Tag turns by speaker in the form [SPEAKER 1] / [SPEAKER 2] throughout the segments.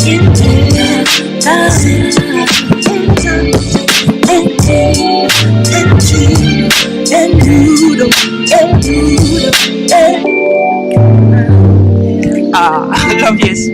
[SPEAKER 1] I love this.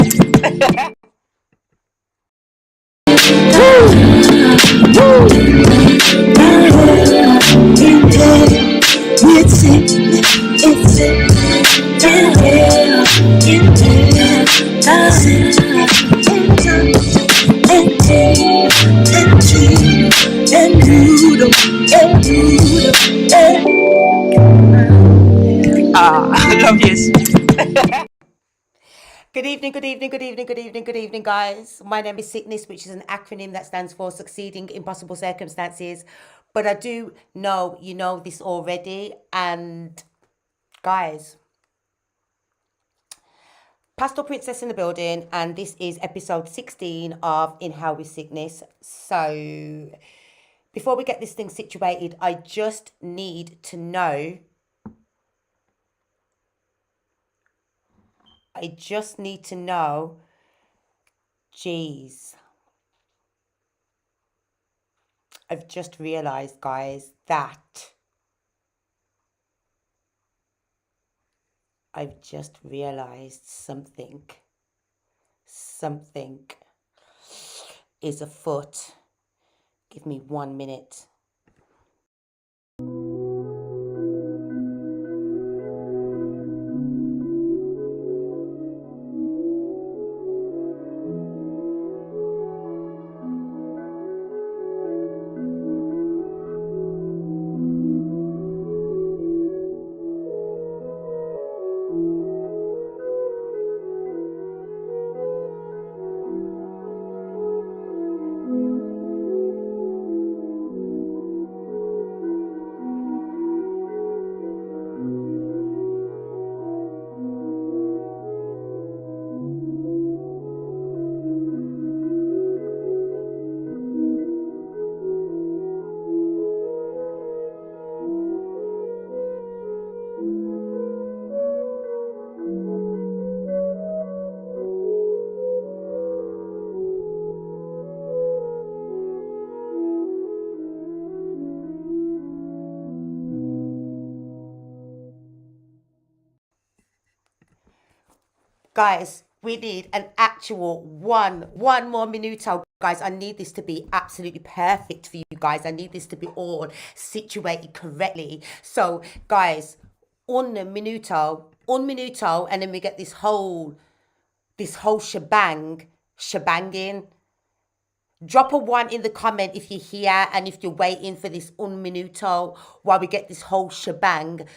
[SPEAKER 1] I love this.
[SPEAKER 2] Good evening, good evening, good evening, good evening, good evening, guys. My name is Sic'Nis, which is an acronym that stands for Succeeding in Possible Circumstances. But I do know you know this already. And guys, Pastel Princess in the building, and this is episode 16 of In How with Sic'Nis. So before we get this thing situated, I just need to know. Geez. I've just realized, guys, that something is afoot. Give me 1 minute. Guys, we need an actual one more minuto. Guys, I need this to be absolutely perfect for you guys. I need this to be all situated correctly. So, guys, un minuto, and then we get this whole shebanging. Drop a 1 in the comment if you're here and if you're waiting for this un minuto while we get this whole shebanging.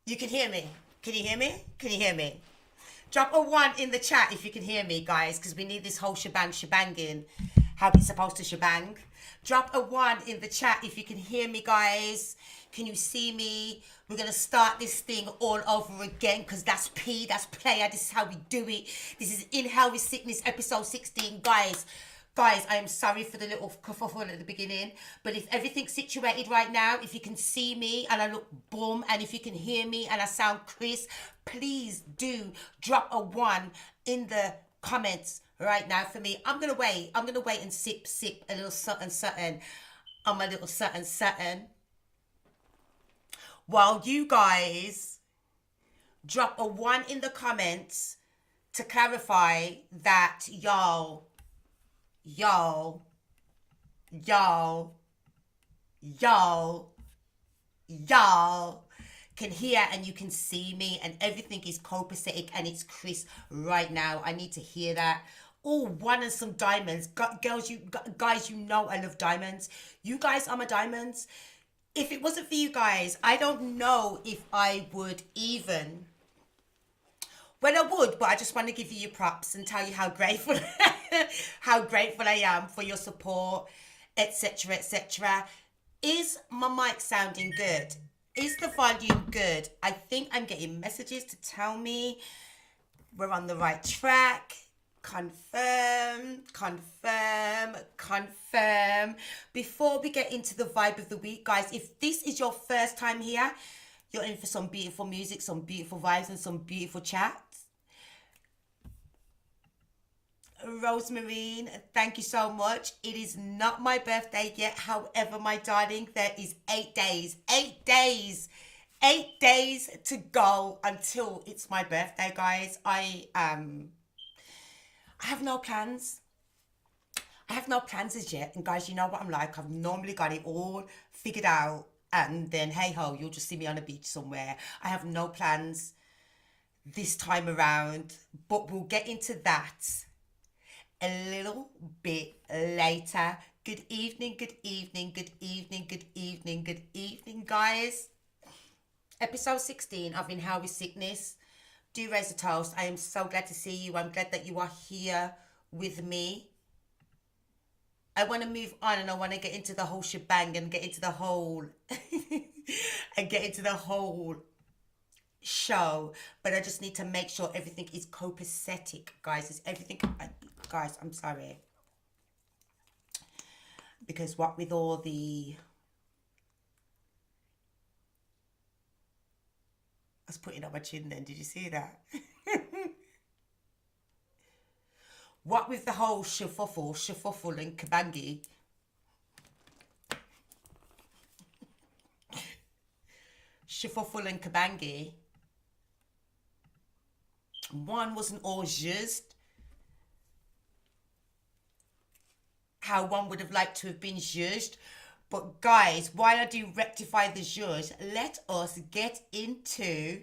[SPEAKER 2] You can hear me? Can you hear me? Can you hear me? Drop a 1 in the chat if you can hear me, guys, because we need this whole shebanging how it's supposed to shebang. Drop a 1 in the chat if you can hear me, guys. Can you see me? We're going to start this thing all over again because that's P, that's player. This is how we do it. This is Inhale with Sic'Nis, episode 16. Guys, I am sorry for the little kerfuffle at the beginning, but if everything's situated right now, if you can see me and I look boom, and if you can hear me and I sound crisp, please do drop a 1 in the comments right now for me. I'm gonna wait and sip a little something on my little something while you guys drop a 1 in the comments to clarify that y'all can hear and you can see me and everything is copacetic and it's crisp right now. I need to hear that. Oh, 1 and some diamonds. Girls, guys, you know I love diamonds. You guys are my diamonds. If it wasn't for you guys, I don't know if I would even... Well, I would, but I just want to give you your props and tell you how grateful I am for your support, etc., etc. Is my mic sounding good? Is the volume good? I think I'm getting messages to tell me we're on the right track. Confirm. Before we get into the vibe of the week, guys, if this is your first time here, you're in for some beautiful music, some beautiful vibes, and some beautiful chats. Rosemarine, thank you so much. It is not my birthday yet. However, my darling, there is 8 days to go until it's my birthday, guys. I have no plans. I have no plans as yet. And guys, you know what I'm like. I've normally got it all figured out. And then, hey ho, you'll just see me on a beach somewhere. I have no plans this time around. But we'll get into that a little bit later. Good evening, guys. Episode 16 of Inhale with Sic'Nis. Do raise a toast. I am so glad to see you. I'm glad that you are here with me. I want to move on and I want to get into the whole shebang and get into the whole show. But I just need to make sure everything is copacetic, guys. Guys, I'm sorry. Because what with all the... I was putting up my chin then. Did you see that? What with the whole shuffle and kabangi? Shuffle and kabangi. One wasn't all just how one would have liked to have been judged. But guys, while I do rectify the zhuzh, let us get into...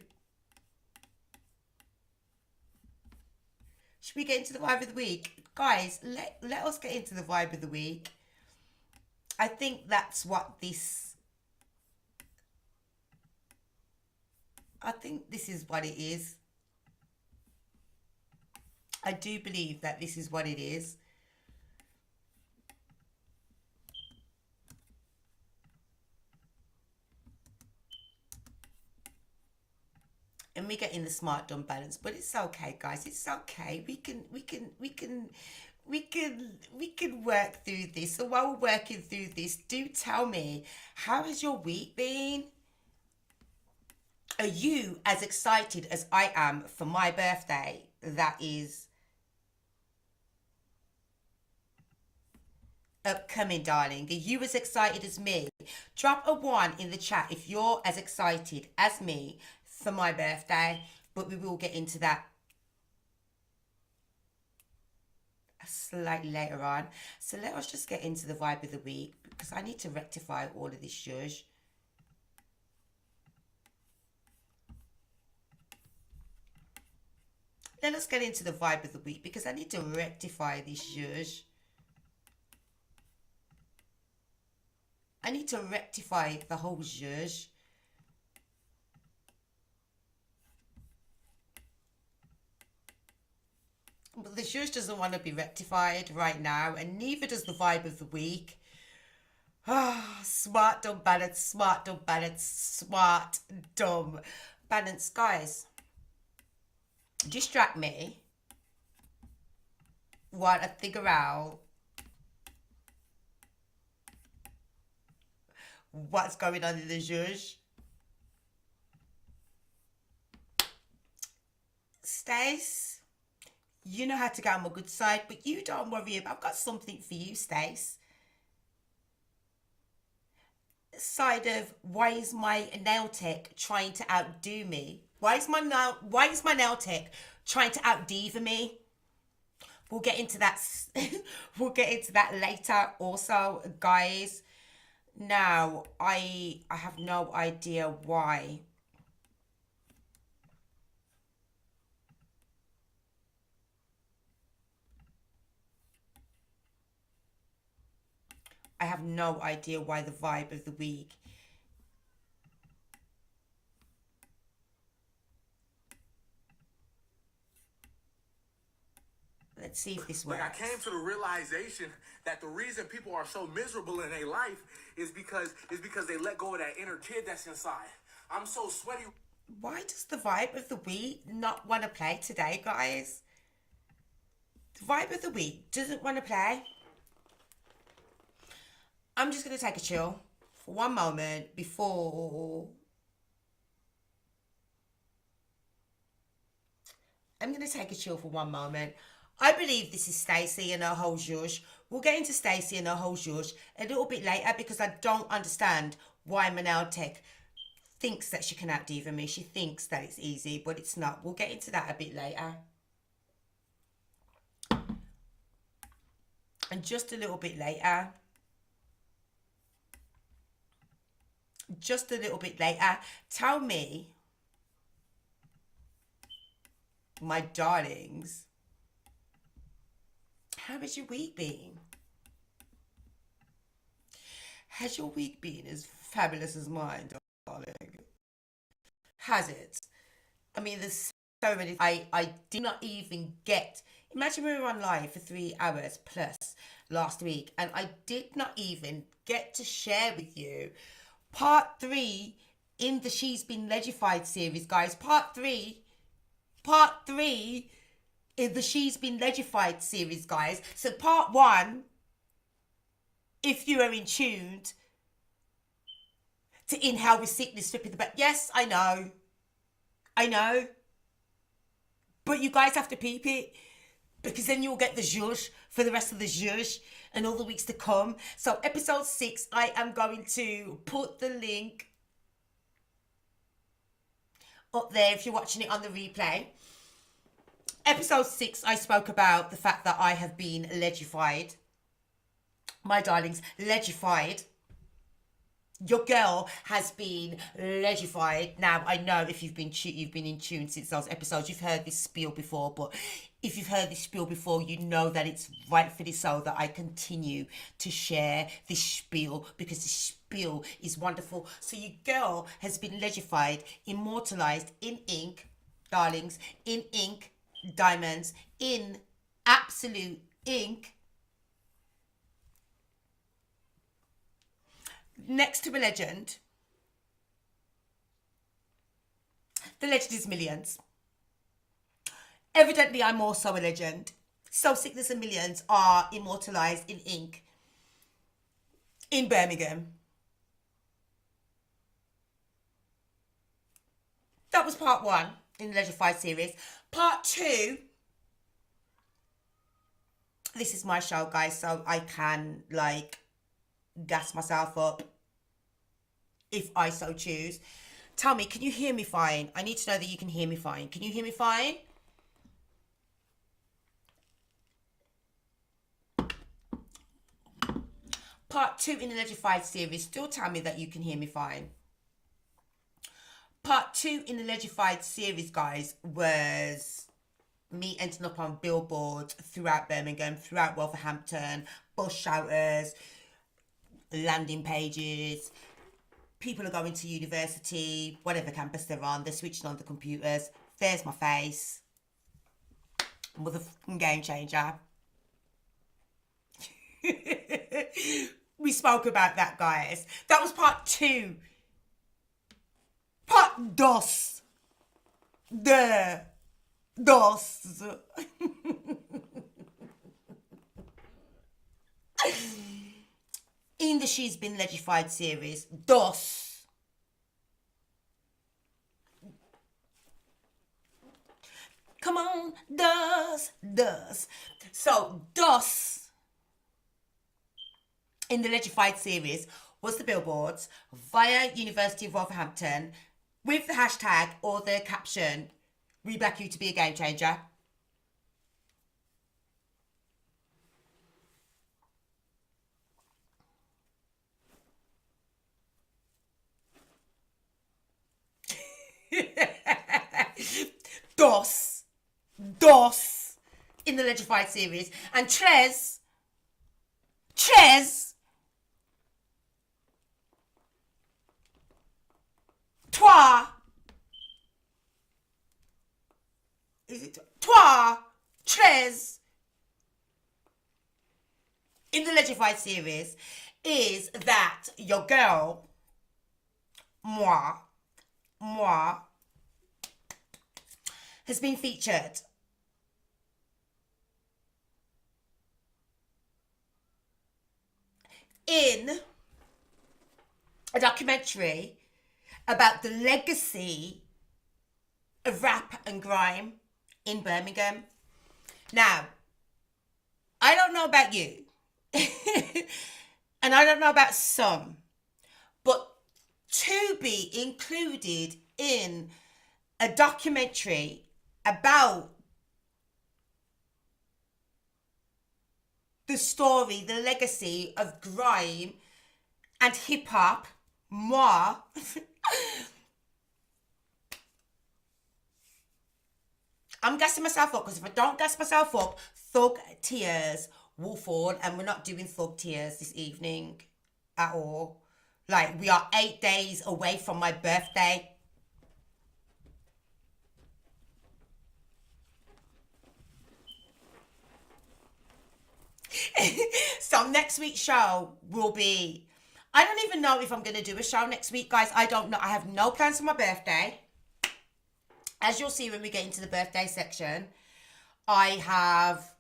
[SPEAKER 2] Should we get into the vibe of the week? Guys, let us get into the vibe of the week. I think that's what this... I think this is what it is. I do believe that this is what it is. And we get in the smart dumb balance, but it's okay, guys. It's okay. We can work through this. So while we're working through this, do tell me, how has your week been? Are you as excited as I am for my birthday? That is upcoming, darling. Are you as excited as me? Drop a 1 in the chat if you're as excited as me for my birthday, but we will get into that slightly later on. So let us just get into the vibe of the week, because I need to rectify all of this zhuzh. Let us get into the vibe of the week, because I need to rectify this zhuzh. I need to rectify the whole zhuzh. But the shush doesn't want to be rectified right now, and neither does the vibe of the week. Ah, smart, dumb, balance, smart, dumb, balance, smart, dumb, balance. Guys, distract me while I figure out what's going on in the zhuzh. Stace, you know how to get on my good side, but you don't worry. I've got something for you, Stace. Side of, why is my nail tech trying to outdo me? Why is my nail tech trying to out Diva me? We'll get into that. We'll get into that later. Also, guys. Now, I have no idea why. I have no idea why the vibe of the week. Let's see if this works.
[SPEAKER 1] Like, I came to the realization that the reason people are so miserable in their life is because they let go of that inner kid that's inside. I'm so sweaty.
[SPEAKER 2] Why does the vibe of the week not want to play today, guys? The vibe of the week doesn't want to play. I'm just going to take a chill for one moment before... I'm going to take a chill for one moment. I believe this is Stacey and her whole zhuzh. We'll get into Stacey and her whole zhuzh a little bit later because I don't understand why Manel Tech thinks that she can out-diva me. She thinks that it's easy, but it's not. We'll get into that a bit later. And just a little bit later, tell me, my darlings, how has your week been? Has your week been as fabulous as mine, darling? Has it? I mean, there's so many. I did not even get... Imagine we were on live for 3 hours plus last week, and I did not even get to share with you part 3 in the She's Been Legified series, guys. Part 3 in the She's Been Legified series, guys. So part 1, if you are in tuned to Inhale with Sic'Nis, flipping the back. Yes, I know. But you guys have to peep it, because then you'll get the zhuzh for the rest of the zhuzh and all the weeks to come. So episode 6, I am going to put the link up there if you're watching it on the replay. Episode 6, I spoke about the fact that I have been legified. My darlings, legified. Your girl has been legified. Now, I know if you've been in tune since those episodes, you've heard this spiel before, but if you've heard this spiel before, you know that it's rightfully so that I continue to share this spiel, because this spiel is wonderful. So your girl has been legified, immortalized in ink, darlings, in ink, diamonds, in absolute ink, next to a legend. The legend is Millions. Evidently, I'm also a legend. So Sic'Nis and Millions are immortalized in ink in Birmingham. That was part 1 in the Legified series. Part 2, this is my show, guys, so I can, like, gas myself up if I so choose. Tell me, can you hear me fine? I need to know that you can hear me fine. Can you hear me fine? Part 2 in the Legified series, still tell me that you can hear me fine. Part 2 in the Legified series, guys, was me ending up on billboards throughout Birmingham, throughout Wolverhampton, bus shouters, landing pages. People are going to university, whatever campus they're on, they're switching on the computers. There's my face. Motherfucking game changer. We spoke about that, guys. That was part 2. Part dos. The dos. In the She's Been Legified series, dos. Come on, dos. So, dos in the Legified series was the billboards via University of Wolverhampton with the hashtag or the caption, "We back you to be a game changer." Dos in the Legified series, and tres, toi, is it toi, tres in the Legified series is that your girl, moi, has been featured in a documentary about the legacy of rap and grime in Birmingham. Now, I don't know about you, and I don't know about some, but to be included in a documentary about the story, the legacy of grime and hip-hop, moi, I'm gassing myself up, because if I don't gas myself up, thug tears will fall, and we're not doing thug tears this evening at all. Like, we are 8 days away from my birthday. So next week's show will be, I don't even know if I'm going to do a show next week, guys. I don't know. I have no plans for my birthday. As you'll see when we get into the birthday section, I have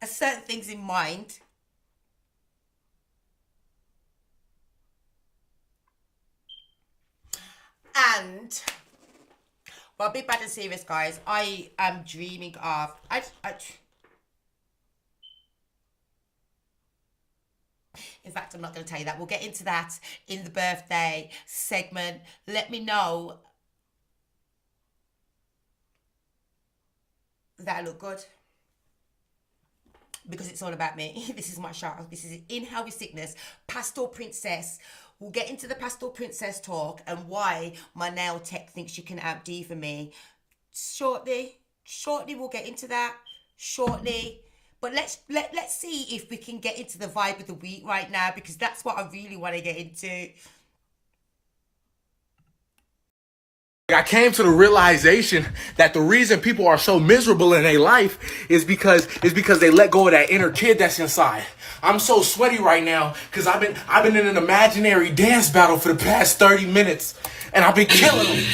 [SPEAKER 2] certain things in mind. And, well, be bad and serious, guys. I am dreaming of, in fact, I'm not going to tell you that. We'll get into that in the birthday segment. Let me know that I look good, because it's all about me. This is my show. This is In How We Sic'Nis, Pastel Princess. We'll get into the Pastel Princess talk and why my nail tech thinks she can out Diva me shortly. We'll get into that shortly. But let's see if we can get into the vibe of the week right now, because that's what I really want to get into.
[SPEAKER 1] I came to the realization that the reason people are so miserable in their life is because they let go of that inner kid that's inside. I'm so sweaty right now because I've been in an imaginary dance battle for the past 30 minutes, and I've been killing them.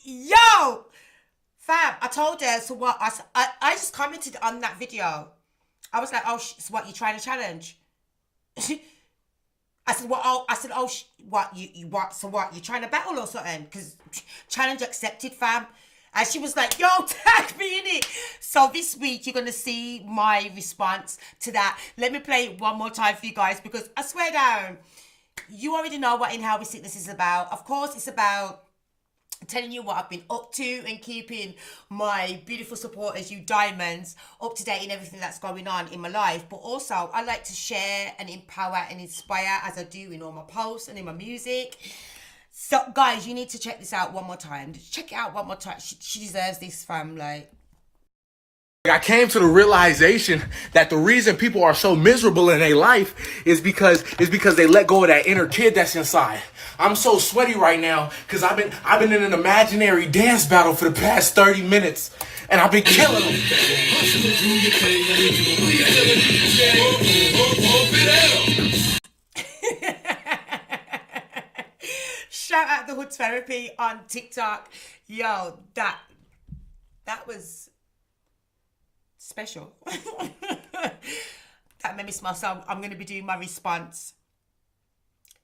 [SPEAKER 2] Yo, fam, I told her, so what, I just commented on that video. I was like, oh, so what, you trying to challenge? I said, what, you trying to battle or something? Because challenge accepted, fam. And she was like, yo, tag me in it. So this week, you're going to see my response to that. Let me play it one more time for you guys, because I swear down, you already know what In How We Sic'Nis is about. Of course, it's about telling you what I've been up to and keeping my beautiful supporters, you diamonds, up to date in everything that's going on in my life. But also, I like to share and empower and inspire, as I do in all my posts and in my music. So, guys, you need to check this out one more time. Check it out one more time. She deserves this, fam. Like,
[SPEAKER 1] I came to the realization that the reason people are so miserable in their life is because they let go of that inner kid that's inside. I'm so sweaty right now because I've been in an imaginary dance battle for the past 30 minutes and I've been killing them.
[SPEAKER 2] Shout out the Hood Therapy on TikTok. Yo, that was special. That made me smile. So I'm going to be doing my response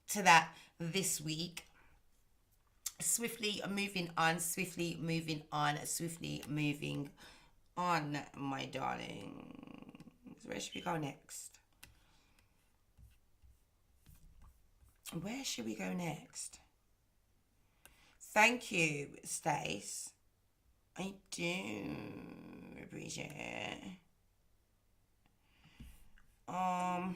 [SPEAKER 2] to that this week. Swiftly moving on, my darling. Where should we go next? Thank you, Stace. I do appreciate it. I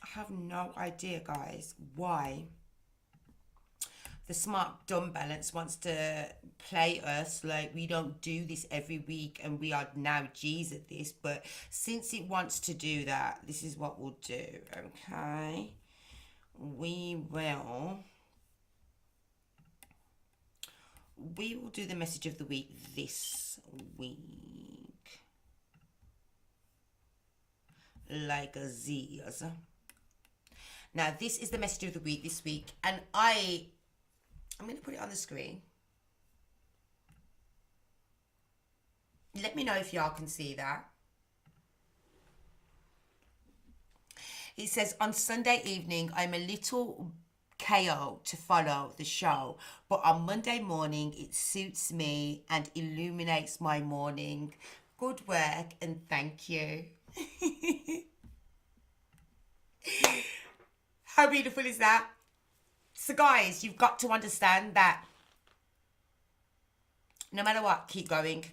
[SPEAKER 2] have no idea, guys, why the smart dumb balance wants to play us like we don't do this every week and we are now G's at this. But since it wants to do that, this is what we'll do, okay? We will do the message of the week this week. Like a Z's. Now, this is the message of the week this week, and I'm going to put it on the screen. Let me know if y'all can see that. It says, on Sunday evening, I'm a little KO to follow the show, but on Monday morning, it suits me and illuminates my morning. Good work and thank you. How beautiful is that? So guys, you've got to understand that no matter what, keep going.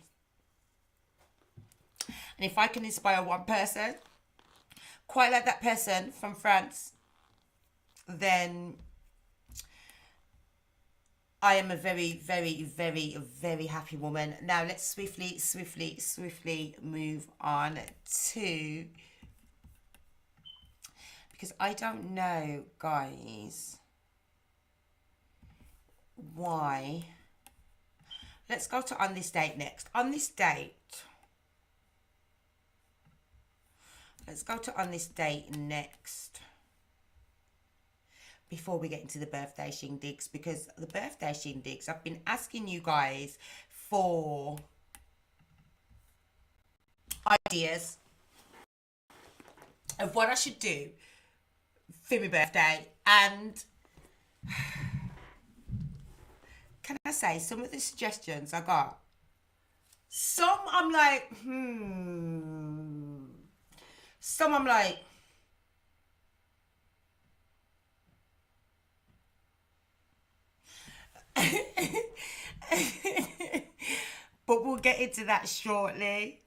[SPEAKER 2] And if I can inspire one person, quite like that person from France, then I am a very, very, very, very happy woman. Now let's swiftly move on to, because I don't know, guys, why. Let's go to on this date next. On this date. Let's go to on this date next. Before we get into the birthday shindigs, because the birthday shindigs, I've been asking you guys for ideas of what I should do for my birthday, and can I say some of the suggestions I got, some I'm like some I'm like but we'll get into that shortly.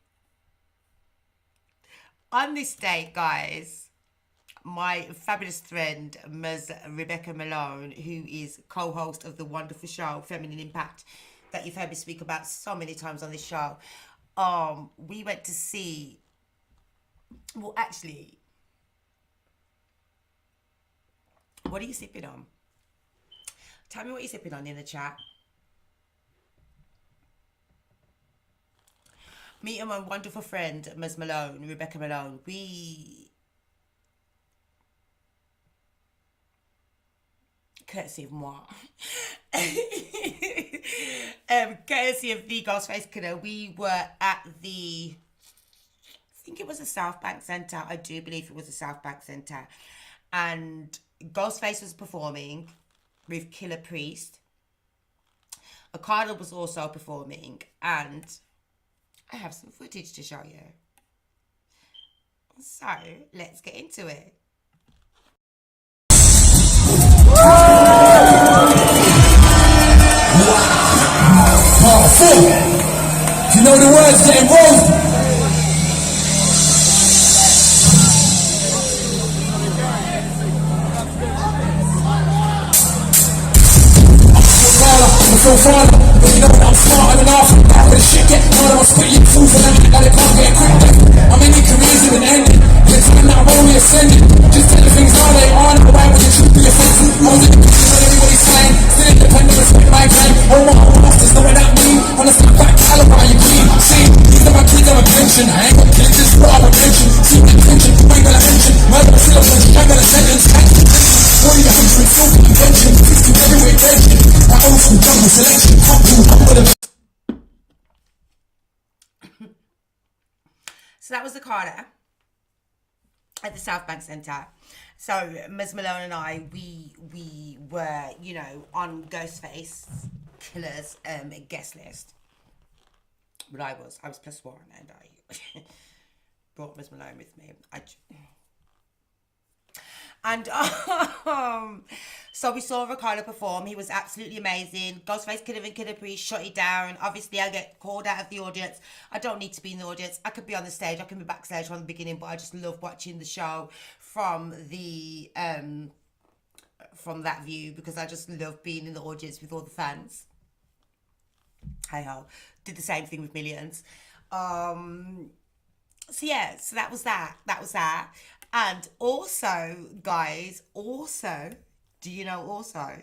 [SPEAKER 2] On this date, guys, my fabulous friend, Ms. Rebecca Malone, who is co-host of the wonderful show, Feminine Impact, that you've heard me speak about so many times on this show, we went to see, well, actually, what are you sipping on? Tell me what you're sipping on in the chat. Me and my wonderful friend, Ms. Malone, Rebecca Malone, courtesy of moi, courtesy of the Ghostface Killer, we were at the, I think it was the South Bank Centre. I do believe it was the South Bank Centre. And Ghostface was performing with Killer Priest. Okada was also performing, and I have some footage to show you. So, let's get into it.
[SPEAKER 3] You know the words that wrote. so far, but you know that I'm smart enough. How the shit get hard, I'm spitting fools and I act like it can't get quick. I'm in the careers in an ending. The time that I'm only ascending. Just tell the things how they are, now why would the truth be offensive? I was in the kitchen when everybody's saying, still independent, respect my game. Oh my masters, know what that mean? On a step back, caliber, you clean. See, these are my kids, I'm a pension. I ain't got kids, just brought up a pension. See the attention, you ain't gonna mention. Murder, still a punch, you ain't gonna sentence. What are you hatred, so invention? System everywhere, tension. That old school jungle selection. Come to, humble them.
[SPEAKER 2] So that was the Carter at the South Bank Centre. So Ms. Malone and I, we were, you know, on Ghostface Killer's guest list. But I was +1 and I brought Ms. Malone with me. So we saw Ricardo perform. He was absolutely amazing. Ghostface Killer and Killer Priest shut it down. Obviously, I get called out of the audience. I don't need to be in the audience. I could be on the stage. I can be backstage from the beginning, but I just love watching the show from the from that view because I just love being in the audience with all the fans. Hey ho, did the same thing with Millions. So yeah, so that was that. And also, guys, do you know also?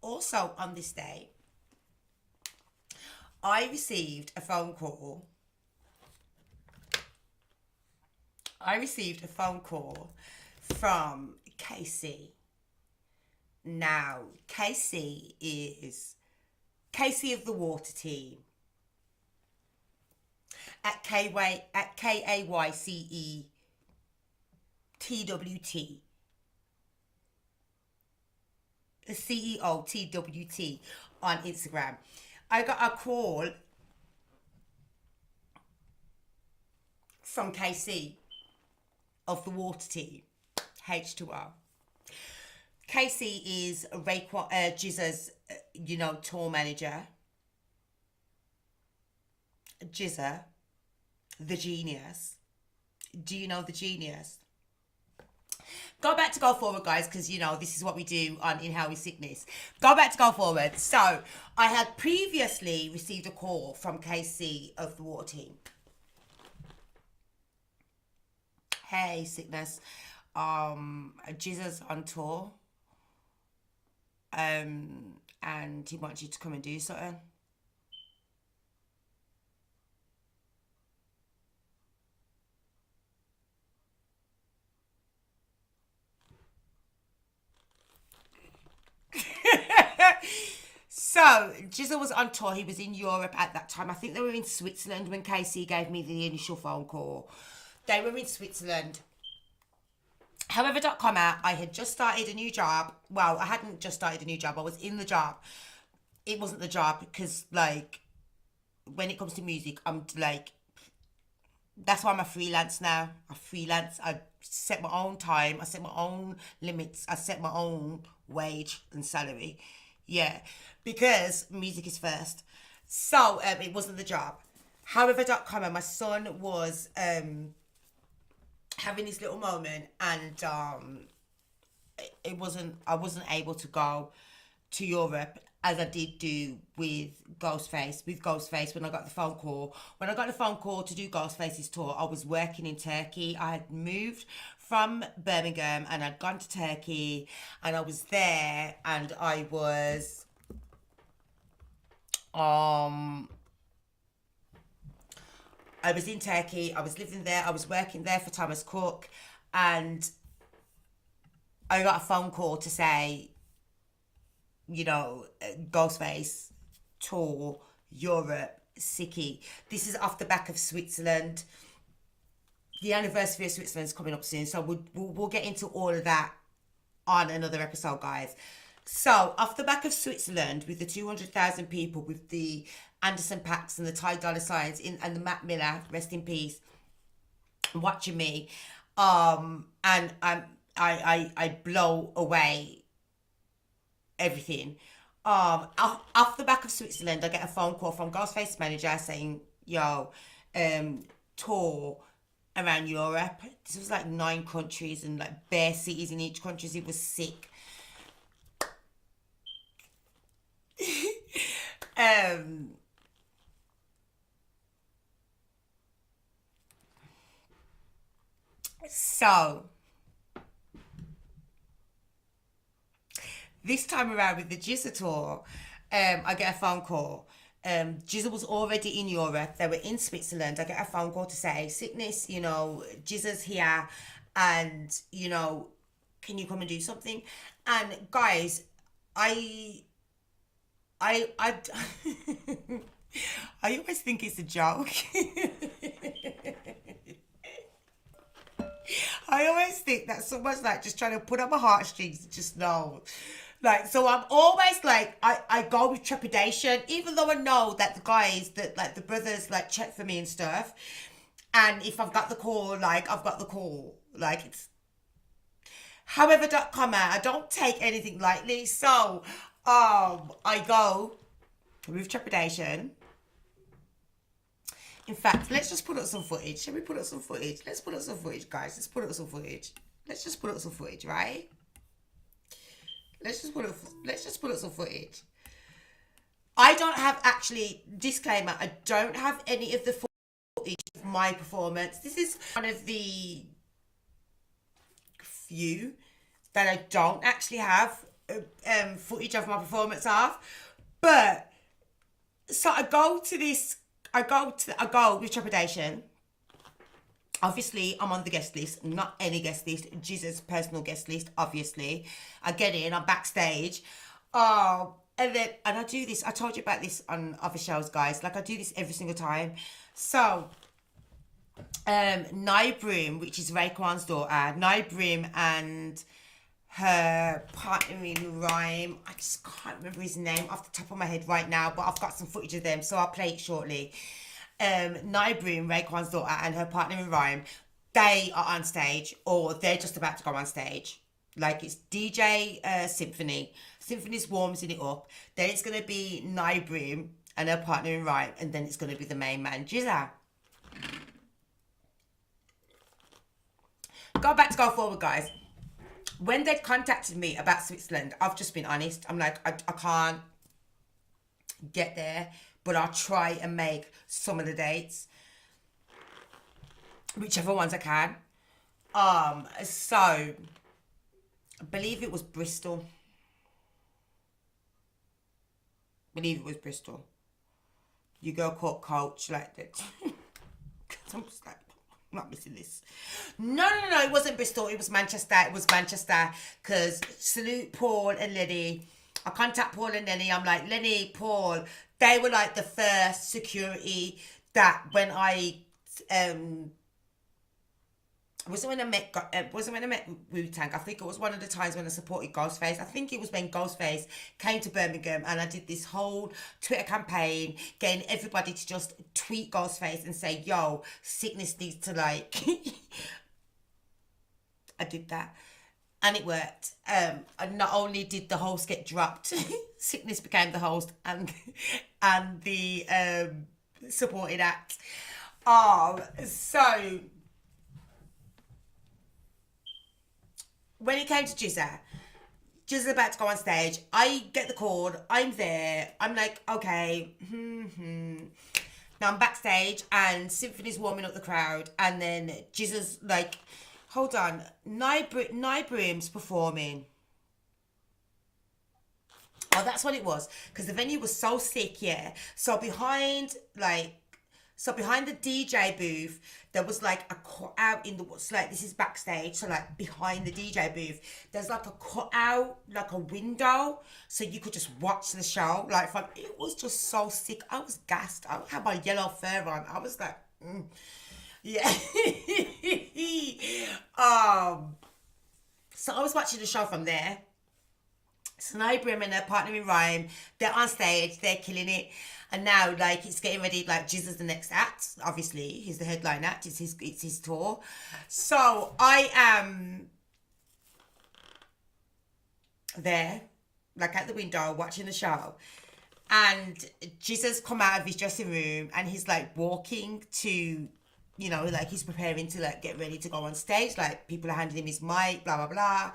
[SPEAKER 2] Also on this day, I received a phone call. From Casey. Now, Casey is Casey of the Water Team at KAYCE TWT, the CEO TWT on Instagram. I got a call from Casey of the Water Team, H2O. Casey is Jizza's, tour manager. Jizza, the genius. Do you know the genius? Go back to Go Forward, guys, because, this is what we do on In How We Sic'Nis. Go back to Go Forward. So, I had previously received a call from Casey of the Water Team. Hey, Sic'Nis. Jizza's on tour. And he wants you to come and do something. So, Jizza was on tour. He was in Europe at that time. I think they were in Switzerland when Casey gave me the initial phone call. They were in Switzerland. However, I had just started a new job. Well, I hadn't just started a new job. I was in the job. It wasn't the job because, when it comes to music, I'm that's why I'm a freelance now. I freelance. I set my own time. I set my own limits. I set my own wage and salary. Yeah, because music is first. So, it wasn't the job. However, my son was having this little moment, and I wasn't able to go to Europe as I did do with Ghostface. When I got the phone call to do Ghostface's tour, I was working in Turkey. I had moved from Birmingham and I'd gone to Turkey, and I was there, and I was in Turkey. I was living there. I was working there for Thomas Cook, and I got a phone call to say, Ghostface tour Europe, Sicky. This is off the back of Switzerland. The anniversary of Switzerland is coming up soon, so we'll get into all of that on another episode, guys. So, off the back of Switzerland, with the 200,000 people, with the Anderson Paaks and the Ty Dolla Signs and the Matt Miller, rest in peace, watching me, and I blow away everything. Off the back of Switzerland, I get a phone call from Ghostface manager saying, tour around Europe. This was like 9 countries and like bare cities in each country. It was sick. So this time around with the Jizza tour, I get a phone call. Jizza was already in Europe. They were in Switzerland. I get a phone call to say, Sic'Nis, you know, Jizza's here, and you know, can you come and do something? And guys, I I I always think it's a joke. I always think that someone's like just trying to put up my heartstrings, just no. Like, so I'm always like, I go with trepidation, even though I know that the guys, that like the brothers, like check for me and stuff. And if I've got the call, like I've got the call. Like it's, however that come out, I don't take anything lightly. So, I go with trepidation. In fact, let's just put up some footage. Shall we put up some footage? Let's put up some footage, guys. Let's put up some footage. Let's just put up some footage, right? Let's just put up some footage. I don't have, actually, disclaimer, I don't have any of the footage of my performance. This is one of the few that I don't actually have footage of my performance of. But so I go with trepidation. Obviously, I'm on the guest list, not any guest list, Jesus' personal guest list, obviously. I get in, I'm backstage. And I do this, I told you about this on other shows, guys. Like, I do this every single time. So, Nybrim, which is Raekwon's daughter, Nybrim and her partner in rhyme, I just can't remember his name off the top of my head right now, but I've got some footage of them, so I'll play it shortly. Nybrim, Raekwon's daughter, and her partner in rhyme, they are on stage, or they're just about to go on stage. Like, it's DJ Symphony. Symphony's warming it up. Then it's going to be Nybrim and her partner in rhyme, and then it's going to be the main man, Jizza. Go forward, guys. When they contacted me about Switzerland, I've just been honest. I'm like, I can't get there, but I'll try and make some of the dates, whichever ones I can. So I believe it was Bristol. You go coach like that. I'm just like, I'm not missing this. No, it wasn't Bristol. It was Manchester. Because salute Paul and Lenny. I contact Paul and Lenny. I'm like, Lenny, Paul. They were like the first security that when I wasn't when I met Wu-Tang. I think it was one of the times when I supported Ghostface. I think it was when Ghostface came to Birmingham and I did this whole Twitter campaign getting everybody to just tweet Ghostface and say, yo, Sic'Nis needs to like... I did that. And it worked. And not only did the host get dropped, Sic'Nis became the host and the supporting act. So when it came to Jizza's about to go on stage. I get the call. I'm there. I'm like, okay. Now I'm backstage and Symphony's warming up the crowd. And then Jizza's like, hold on. Nybrim's performing. Oh, that's what it was. Because the venue was so sick, yeah. So behind the DJ booth, there was like a cutout in the, like this is backstage, so like behind the DJ booth, there's like a cutout, like a window, so you could just watch the show. Like, it was just so sick. I was gassed. I had my yellow fur on. I was like, yeah. So I was watching the show from there. Nybrim and her partner in rhyme, they're on stage, they're killing it. And now, like, it's getting ready, like, Jizza's the next act. Obviously, he's the headline act. It's his tour. So, I am there, like, at the window, watching the show. And Jizza's come out of his dressing room, and he's, like, walking to, you know, like he's preparing to like get ready to go on stage, like people are handing him his mic, blah blah blah,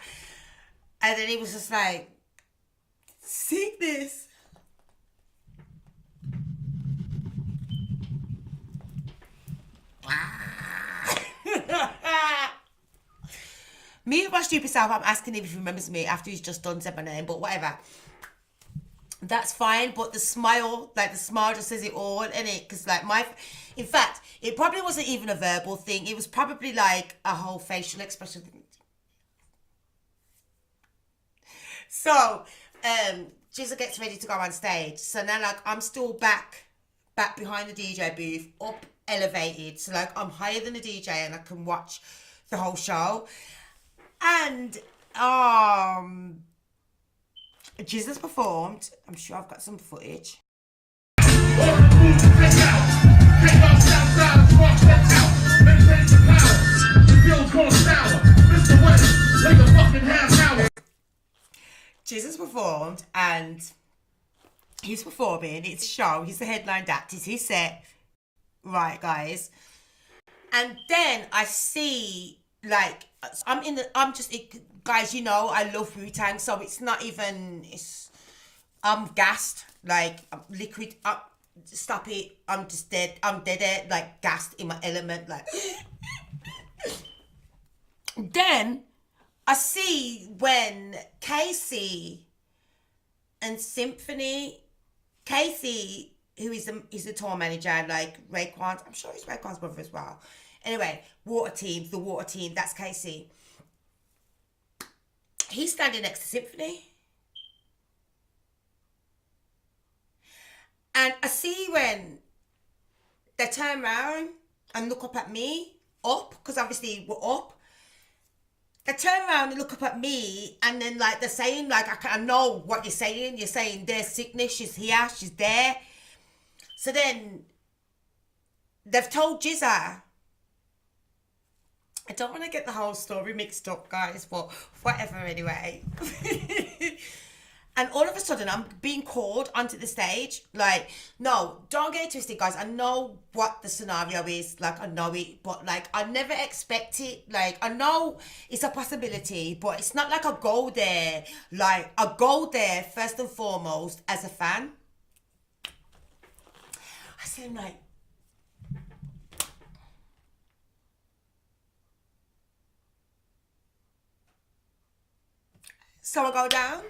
[SPEAKER 2] and then he was just like, Sic'Nis. Me with my stupid self, I'm asking him if he remembers me after he's just done said my name, but whatever. That's fine, but the smile just says it all, innit? Because like in fact, it probably wasn't even a verbal thing. It was probably like a whole facial expression. So, Jizza gets ready to go on stage. So now like I'm still back behind the DJ booth, up elevated. So like I'm higher than the DJ and I can watch the whole show. And Jesus performed. I'm sure I've got some footage. Jesus performed and he's performing. It's a show. He's the headline act. It's his set. Right, guys. And then I see like guys, you know, I love Wu-Tang, so it's not even, I'm gassed, like, I'm liquid, stop it, I'm just dead, like, gassed in my element, like. Then, I see when Casey and Symphony, Casey, who is the tour manager, like, Raekwon's, I'm sure he's Raekwon's brother as well. Anyway, the water team, that's Casey. He's standing next to Symphony. And I see when they turn around and look up at me, because obviously we're up. They turn around and look up at me, and then like they're saying, like, I know what you're saying. You're saying there's Sic'Nis, she's here, she's there. So then they've told Jizza. I don't want to get the whole story mixed up, guys, but whatever anyway. And all of a sudden, I'm being called onto the stage. Like, no, don't get it twisted, guys. I know what the scenario is. Like, I know it. But, like, I never expect it. Like, I know it's a possibility. But it's not like I go there. Like, I go there, first and foremost, as a fan. I said, like, so I go down.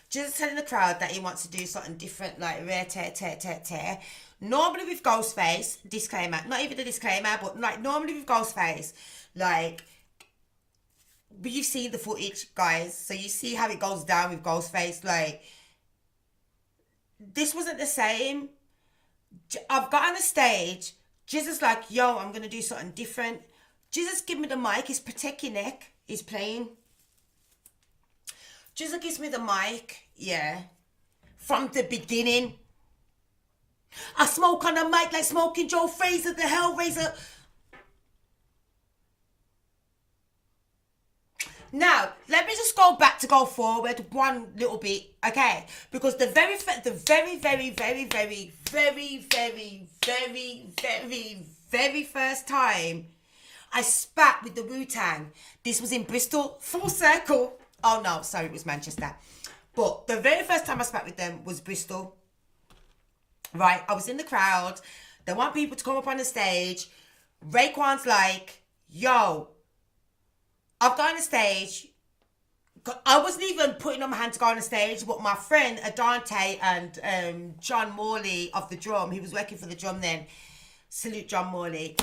[SPEAKER 2] Just telling the crowd that he wants to do something different, like rare tear. Normally with Ghostface, disclaimer, not even the disclaimer, but like normally with Ghostface, like, but you've seen the footage, guys, so you see how it goes down with Ghostface. Like, this wasn't the same. I've got on the stage, Jesus like, yo, I'm gonna do something different. Jesus give me the mic, he's protect your neck, he's playing. Jesus gives me the mic, yeah, from the beginning. I smoke on the mic like smoking Joe Fraser, the Hellraiser. Now, let me just go forward one little bit, okay? Because the very first time I spat with the Wu-Tang, this was in Bristol, full circle. Oh no, sorry, it was Manchester. But the very first time I spat with them was Bristol. Right, I was in the crowd. They want people to come up on the stage. Raekwon's like, yo, I've gone on the stage. I wasn't even putting on my hand to go on the stage, but my friend Adante and John Morley of the drum, he was working for the drum then. Salute John Morley.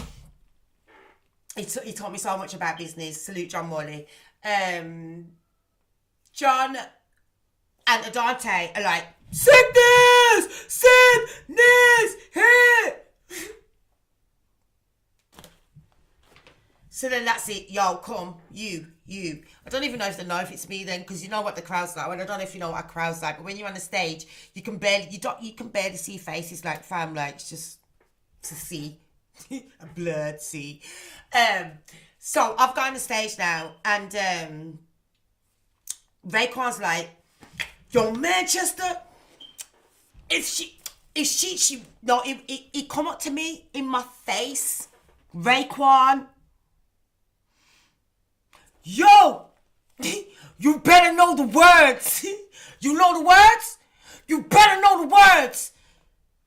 [SPEAKER 2] He taught me so much about business. Salute John Morley. John and Adante are like, Sic'Nis! Sic'Nis! Here! So then that's it. Yo, come. You. I don't even know if they know if it's me then, because you know what the crowd's like. Well, I don't know if you know what a crowd's like, but when you're on the stage, you can barely see faces, like, fam, like, it's just to see. A blurred sea. So I've got on the stage now, and Raekwon's like, yo, Manchester, if she He come up to me in my face, Raekwon. Yo, you better know the words. You know the words? You better know the words.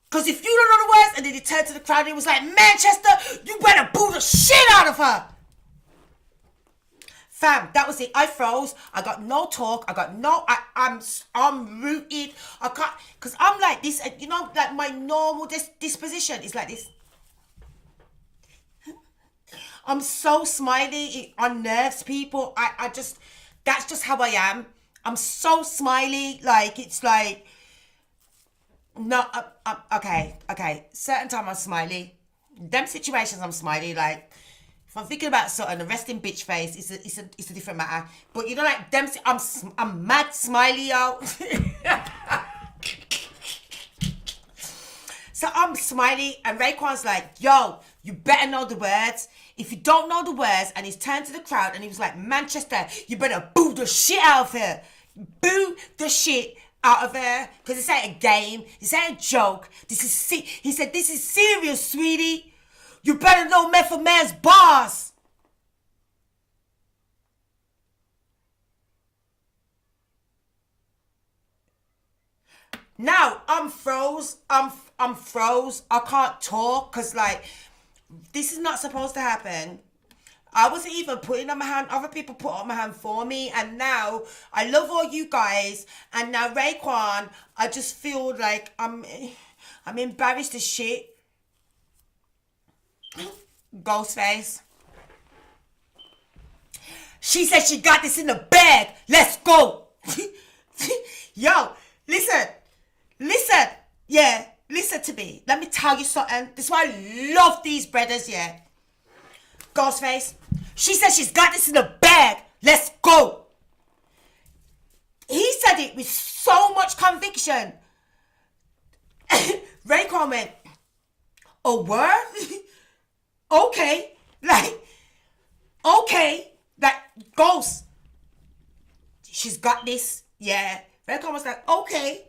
[SPEAKER 2] Because if you don't know the words, and then he turned to the crowd and he was like, Manchester, you better boo the shit out of her. Fam, that was it. I froze. I got no talk. I'm rooted. I can't, because I'm like this, you know, like my normal disposition is like this. I'm so smiley. It unnerves people. That's just how I am. I'm so smiley. Like, it's like, no, okay. Certain time I'm smiley. Them situations I'm smiley. Like, if I'm thinking about something, a resting bitch face, it's a different matter. But you know, like them, I'm mad smiley, yo. So I'm smiley, and Raekwon's like, yo, you better know the words. If you don't know the words, and he's turned to the crowd and he was like, Manchester, you better boo the shit out of her. Boo the shit out of her. Because this ain't a game. This ain't a joke. He said, this is serious, sweetie. You better know Method Man's bars. Now, I'm froze. I'm froze. I can't talk because, like, this is not supposed to happen. I wasn't even putting on my hand. Other people put on my hand for me. And now, I love all you guys. And now, Raekwon, I just feel like I'm embarrassed as shit. Ghostface. She said she got this in the bag. Let's go. Yo, listen. Yeah, listen to me. Let me tell you something. This is why I love these brothers, yeah. Ghostface. She said she's got this in the bag. Let's go. He said it with so much conviction. Raekwon went, a word? Okay. Like, Ghost. She's got this. Yeah. Raekwon was like, okay.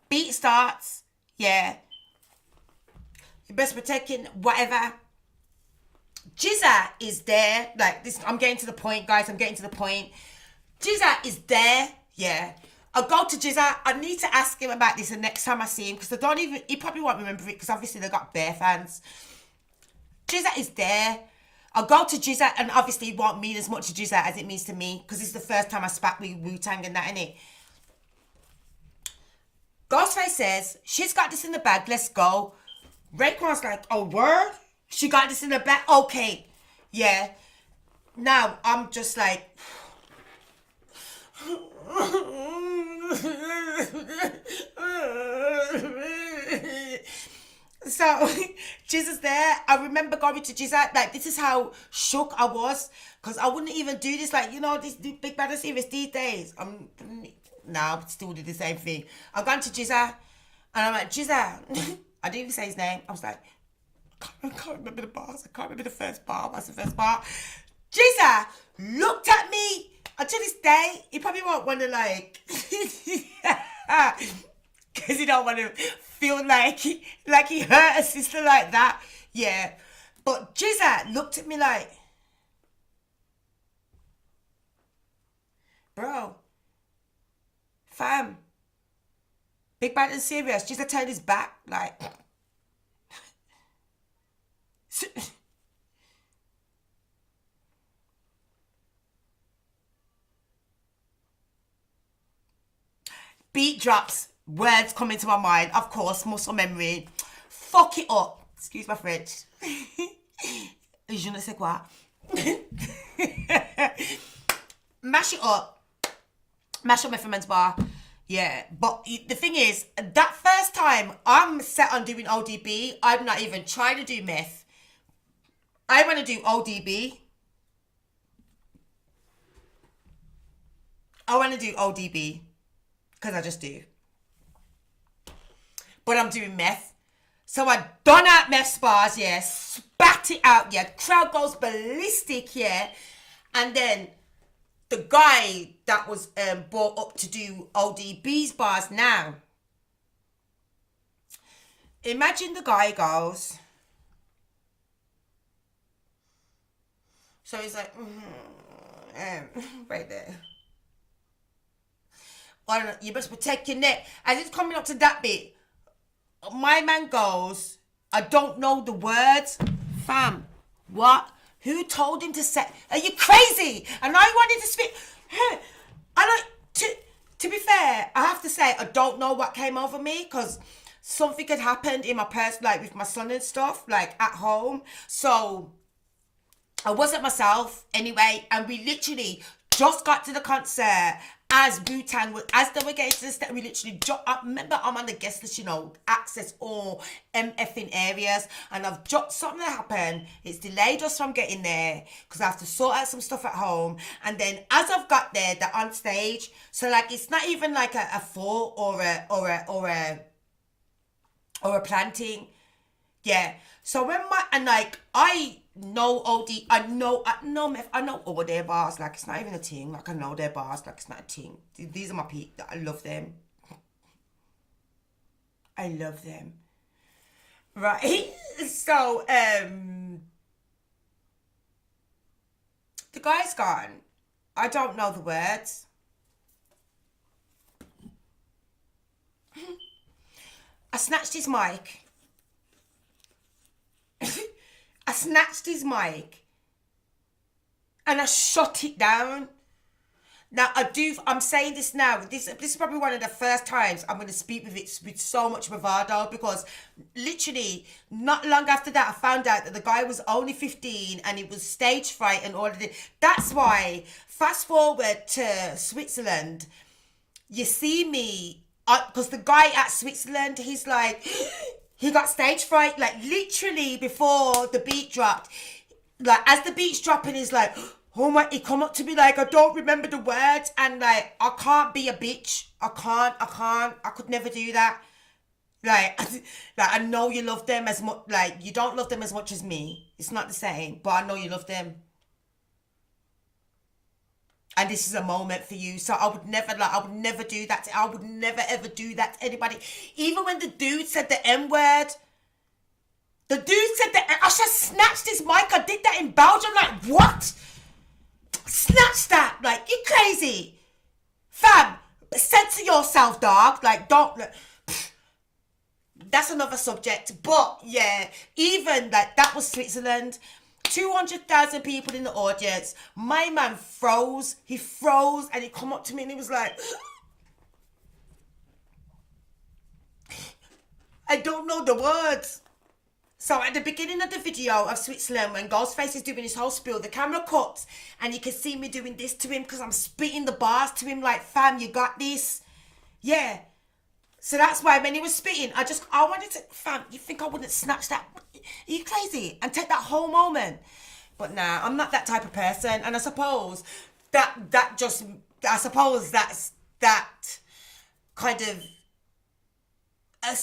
[SPEAKER 2] Beat starts. Yeah. You best protecting whatever. Jizza is there. Like this, I'm getting to the point, guys. Jizza is there. Yeah. I'll go to Jizza. I need to ask him about this the next time I see him because he probably won't remember it because obviously they got Bear fans. Jizza is there. I'll go to Jizza and obviously it won't mean as much to Jizza as it means to me because it's the first time I spat with Wu-Tang and that, innit? Ghostface says, she's got this in the bag, let's go. Raekwon's like, oh, word? She got this in the bag? Okay. Yeah. Now, I'm just like... So, Jizza's there. I remember going to Jizza. Like, this is how shook I was. Because I wouldn't even do this. Like, you know, this Big Bad and Serious these days. I'm still do the same thing. I've gone to Jizza. And I'm like, Jizza. I didn't even say his name. I was like, I can't remember the bars. I can't remember the first bar. What's the first bar? Jizza looked at me. Until this day, he probably won't want to, like... Because he don't want to feel like he hurt a sister like that. Yeah. But Jizza looked at me like, bro, fam, Big Bad and Serious. Jizza turned his back like... Beat drops. Words come into my mind. Of course, muscle memory. Fuck it up. Excuse my French. Je ne sais quoi. Mash it up. Mash up Method Man's bar. Yeah. But the thing is, that first time I'm set on doing ODB, I'm not even trying to do meth. I want to do ODB. I want to do ODB. Because I just do. But I'm doing meth. So I done out meth spars, yeah. Spat it out, yeah. Crowd goes ballistic, yeah. And then the guy that was brought up to do ODB's bars now, imagine the guy goes, so he's like, right there. You must protect your neck. As it's coming up to that bit, my man goes, I don't know the words. Fam, what? Who told him to say? Are you crazy? And I wanted to speak. To be fair, I have to say, I don't know what came over me because something had happened in my past, like with my son and stuff, like at home. So I wasn't myself anyway, and we literally just got to the concert as Wu-Tang, as they were getting to the step, we literally, I remember I'm on the guest list, you know, access all MFing areas, and something happened, it's delayed us from getting there, because I have to sort out some stuff at home, and then as I've got there, they're on stage, so like, it's not even like a fall or a planting, yeah, so when I know OD, I know all their bars, like it's not even a thing, like I know their bars, like it's not a thing. These are my people, I love them. Right? So, the guy's gone. I don't know the words. I snatched his mic. I snatched his mic and I shut it down. Now I'm saying this now, this is probably one of the first times I'm going to speak with it with so much bravado, because literally not long after that I found out that the guy was only 15 and it was stage fright and all of it. That's why, fast forward to Switzerland, you see me, because the guy at Switzerland, he's like, he got stage fright, like literally before the beat dropped. Like as the beat's dropping, he's like, oh my, he come up to me like, I don't remember the words. And like, I can't be a bitch. I could never do that. Like I know you love them as much, like you don't love them as much as me. It's not the same, but I know you love them. And this is a moment for you. So I would never do that. I would never ever do that to anybody. Even when the dude said the M-word, I just snatched his mic. I did that in Belgium. Like, what? Snatch that. Like, you crazy. Fam, censor yourself, dog. Like, don't. That's another subject. But, yeah, even, like, that was Switzerland. 200,000 people in the audience. My man froze. He froze and he come up to me and he was like, I don't know the words. So at the beginning of the video of Switzerland, when Ghostface is doing his whole spiel, the camera cuts and you can see me doing this to him because I'm spitting the bars to him like, fam, you got this. Yeah. So that's why when he was spitting, I wanted to, fam, you think I wouldn't snatch that? Are you crazy? And take that whole moment. But nah, I'm not that type of person. And I suppose that kind of not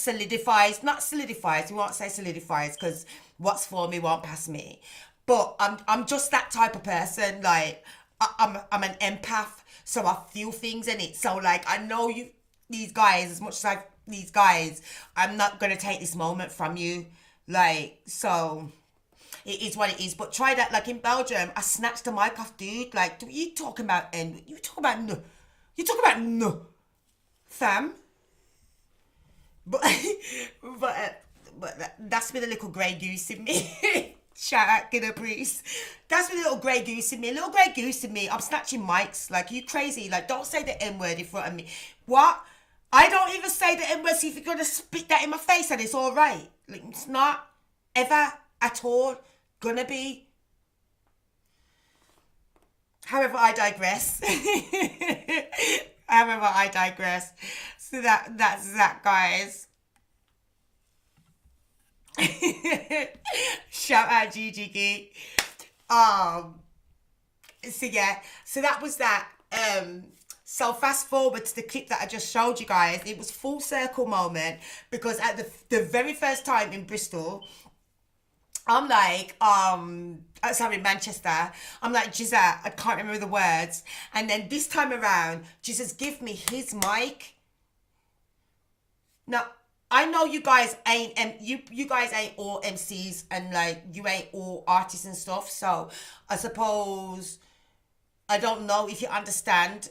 [SPEAKER 2] solidifies, we won't say solidifies because what's for me won't pass me. But I'm just that type of person. Like, I'm an empath, so I feel things in it. So like, I know these guys, as much as these guys, I'm not going to take this moment from you. Like, so it is what it is. But try that, like in Belgium, I snatched the mic off, dude. Like, you talking about you talking about no. You talking about no. Fam. But that's been a little grey goose in me. Shout out Gidder Priest. That's been a little grey goose in me. I'm snatching mics. Like, you crazy? Like, don't say the N-word in front of me. What? I don't even say the N-word. See if you're gonna spit that in my face and it's all right. Like, it's not ever at all gonna be. However, I digress. So that's that, guys. Shout out Gigi Geek. So yeah, so that was that. So fast forward to the clip that I just showed you guys. It was full circle moment because at the very first time in Bristol, I'm like, sorry, Manchester. I'm like, Gisette, I can't remember the words. And then this time around, Jesus give me his mic. No, I know you guys ain't you guys ain't all MCs and like you ain't all artists and stuff. So I suppose I don't know if you understand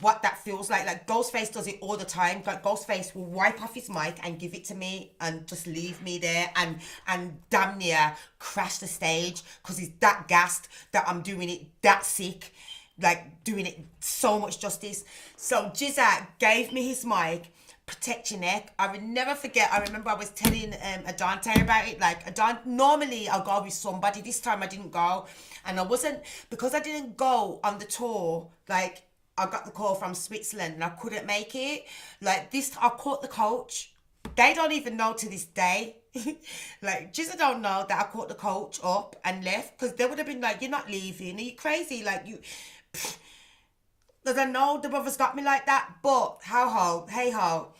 [SPEAKER 2] what that feels like. Like Ghostface does it all the time. Like Ghostface will wipe off his mic and give it to me and just leave me there and damn near crash the stage because he's that gassed that I'm doing it that sick, like doing it so much justice. So Jizza gave me his mic. Protect your neck. I will never forget. I remember I was telling Adante about it. Like normally I'll go with somebody. This time I didn't go, and I wasn't because I didn't go on the tour. Like I got the call from Switzerland and I couldn't make it. Like this, I caught the coach. They don't even know to this day. Like Jizza don't know that I caught the coach up and left because they would have been like, "You're not leaving. Are you crazy? Like you." Because I know the brothers got me like that, but hey ho,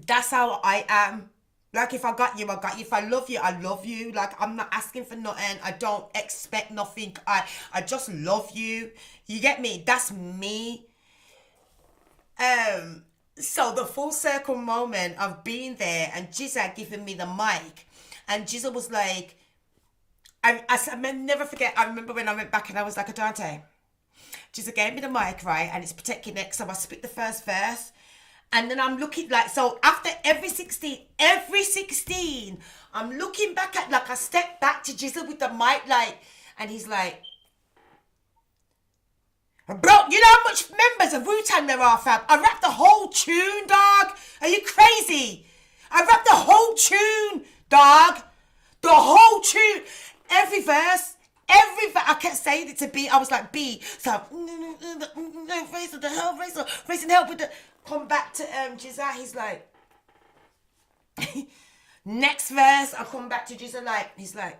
[SPEAKER 2] that's how I am. Like if I got you, I got you. If I love you, I love you. Like I'm not asking for nothing. I don't expect nothing. I just love you. You get me? That's me. So the full circle moment of being there and Jizza giving me the mic, and Jizza was like, I may never forget. I remember when I went back and I was like, Adante. Jizza gave me the mic, right, and it's Protect Your Neck, so I spit the first verse, and then I'm looking like, so after every 16, I'm looking back at, like, I step back to Jizza with the mic, like, and he's like, bro, you know how much members of Wu-Tang there are, fam? I rapped the whole tune, dog. Are you crazy? I rapped the whole tune, dog. The whole tune, every verse. I kept saying it to B. I was like, B. So, raising the hell, raising help with the. Come back to Jizza. He's like, next verse. I come back to Jizza. Like, he's like,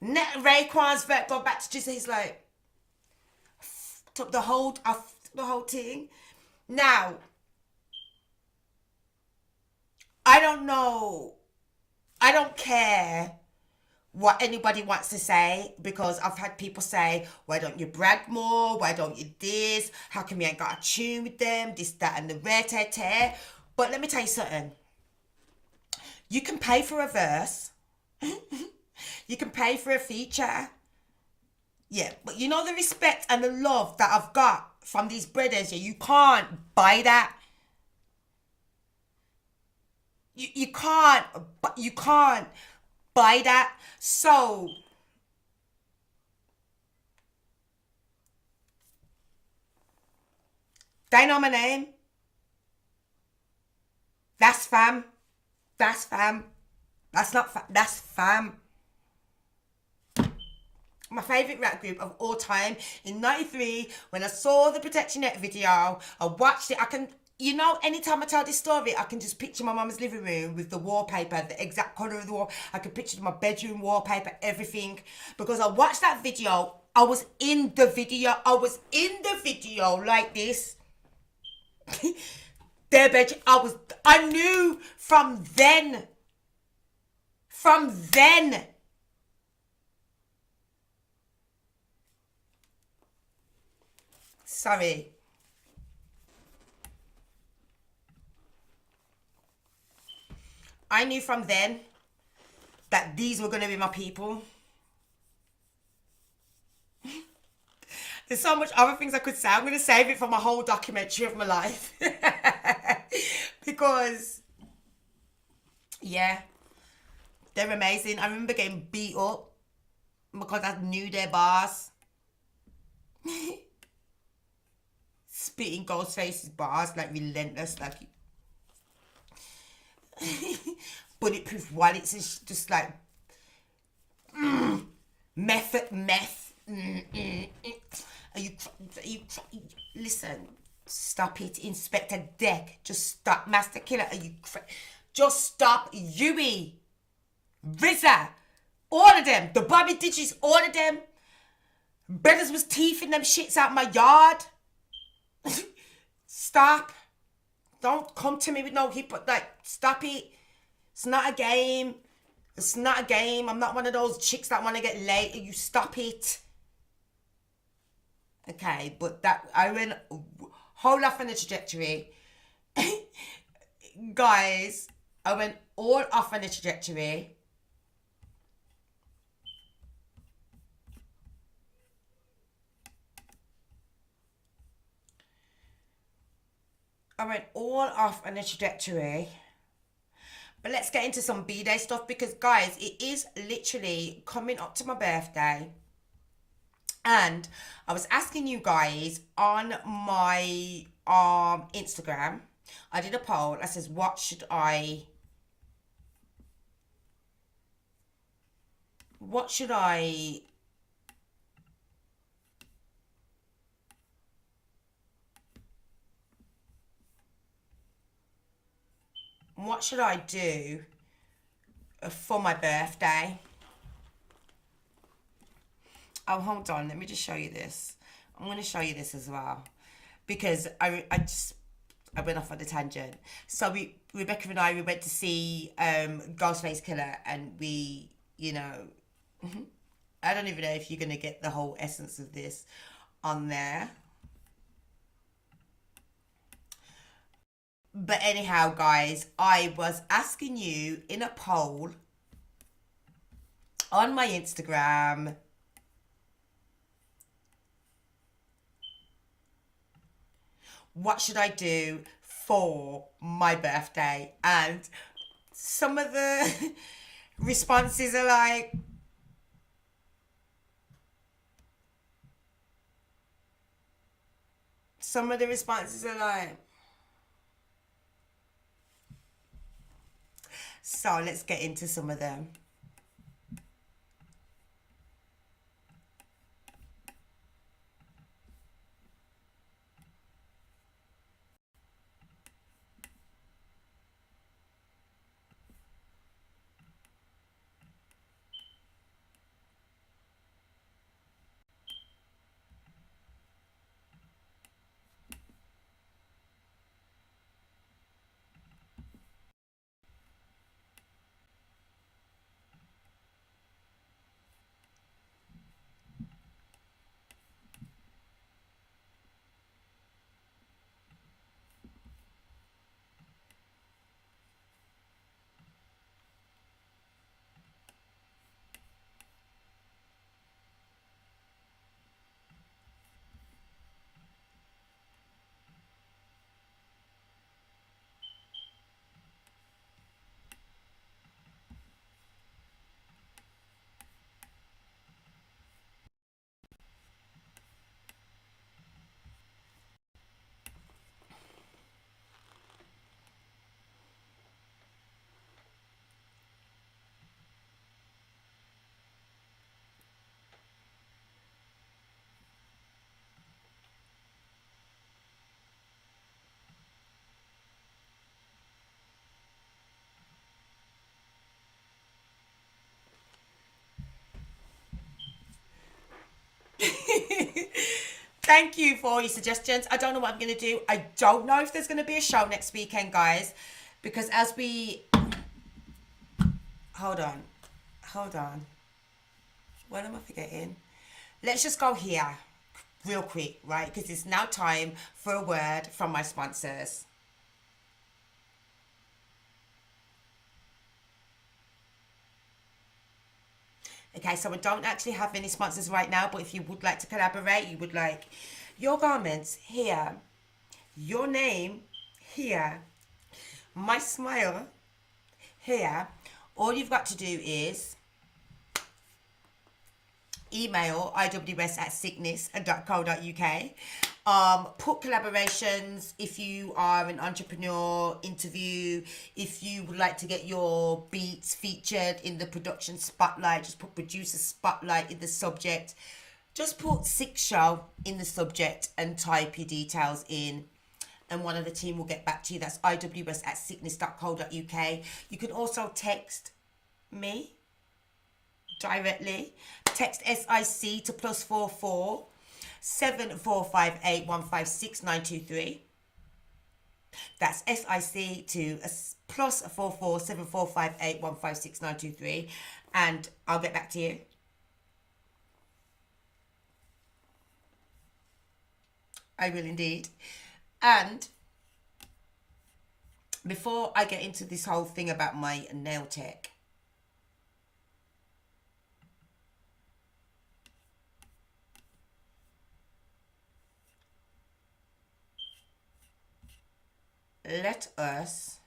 [SPEAKER 2] Raekwon's verse. Go back to Jizza. He's like, took the whole thing. Now, I don't know. I don't care what anybody wants to say, because I've had people say, why don't you brag more? Why don't you this? How come you ain't got a tune with them? This, that, and the rare tear. But let me tell you something. You can pay for a verse. You can pay for a feature. Yeah, but you know the respect and the love that I've got from these brothers, yeah, you can't buy that. You can't buy that. So they know my name. That's fam. That's fam. That's not fam. That's fam. My favourite rap group of all time. In 93, when I saw the Protect Your Neck video, I watched it. I can, you know, anytime I tell this story, I can just picture my mum's living room with the wallpaper, the exact colour of the wall. I can picture my bedroom wallpaper, everything. Because I watched that video, I was in the video. Like this. Their bedroom, I knew from then. Sorry. I knew from then that these were going to be my people. There's so much other things I could say. I'm going to save it for my whole documentary of my life. Because, yeah, they're amazing. I remember getting beat up because I knew their bars. Spitting Ghostface's bars like relentless, like bulletproof wallets is just like meth. Are you listen? Stop it, Inspector Deck. Just stop, Master Killer. Are you? Just stop, Yui, RZA, all of them. The Bobby Digits, all of them. Brothers was teething them shits out my yard. Stop. Don't come to me with no hip, like, stop it. It's not a game. I'm not one of those chicks that want to get laid. You stop it. Okay, but that, I went whole off on the trajectory. guys, I went all off on a trajectory. I went all off on a trajectory. But let's get into some B-Day stuff because, guys, it is literally coming up to my birthday. And I was asking you guys on my Instagram, I did a poll. I says, what should I what should I do for my birthday? Oh, hold on, let me just show you this. I'm going to show you this as well because I went off on a tangent. So Rebecca and I, we went to see Ghostface Killer, and we, you know, I don't even know if you're going to get the whole essence of this on there. But anyhow, guys, I was asking you in a poll on my Instagram, what should I do for my birthday? And some of the responses are like, so let's get into some of them. Thank you for all your suggestions. I don't know what I'm going to do. I don't know if there's going to be a show next weekend, guys, because as we... Hold on. What am I forgetting? Let's just go here real quick, right? Because it's now time for a word from my sponsors. Okay, so I don't actually have any sponsors right now, but if you would like to collaborate, you would like your garments here, your name here, my smile here, all you've got to do is email iws@sic'nis.co.uk. Put collaborations if you are an entrepreneur, interview, if you would like to get your beats featured in the production spotlight, just put producer spotlight in the subject. Just put Sick Show in the subject and type your details in, and one of the team will get back to you. That's iws@sic'nis.co.uk. You can also text me directly. Text SIC to +44 7458 156 923. That's SIC to +44 7458 156 923, and I'll get back to you. I will indeed. And before I get into this whole thing about my nail tech, let us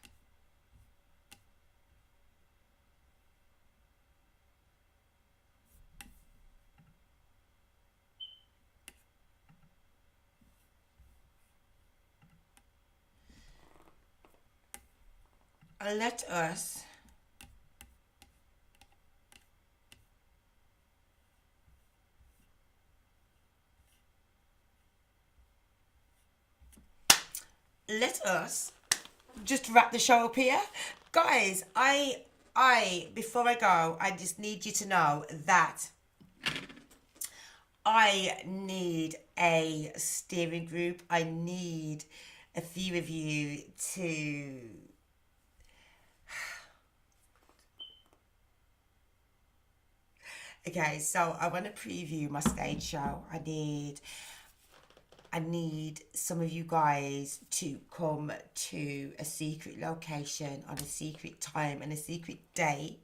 [SPEAKER 2] let us just wrap the show up here. Guys, I before I go, I just need you to know that I need a steering group. I need a few of you to okay, so I want to preview my stage show. I need some of you guys to come to a secret location on a secret time and a secret date.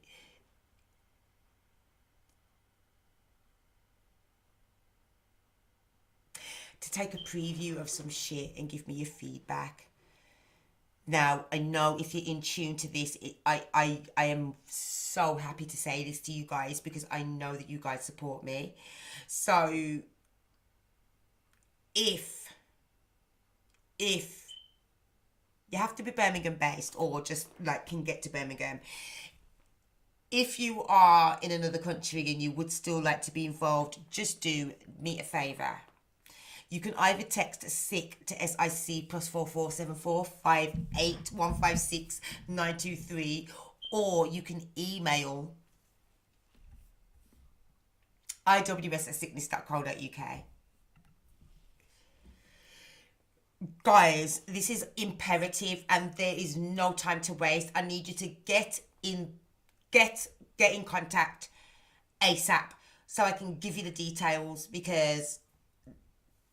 [SPEAKER 2] To take a preview of some shit and give me your feedback. Now, I know if you're in tune to this, I am so happy to say this to you guys because I know that you guys support me. So, if you have to be Birmingham based or just like can get to Birmingham, if you are in another country and you would still like to be involved, just do me a favour. You can either text SIC to SIC +4474 58156 923, or you can email iws@sic'nis.co.uk. Guys, this is imperative and there is no time to waste. I need you to get in contact ASAP so I can give you the details, because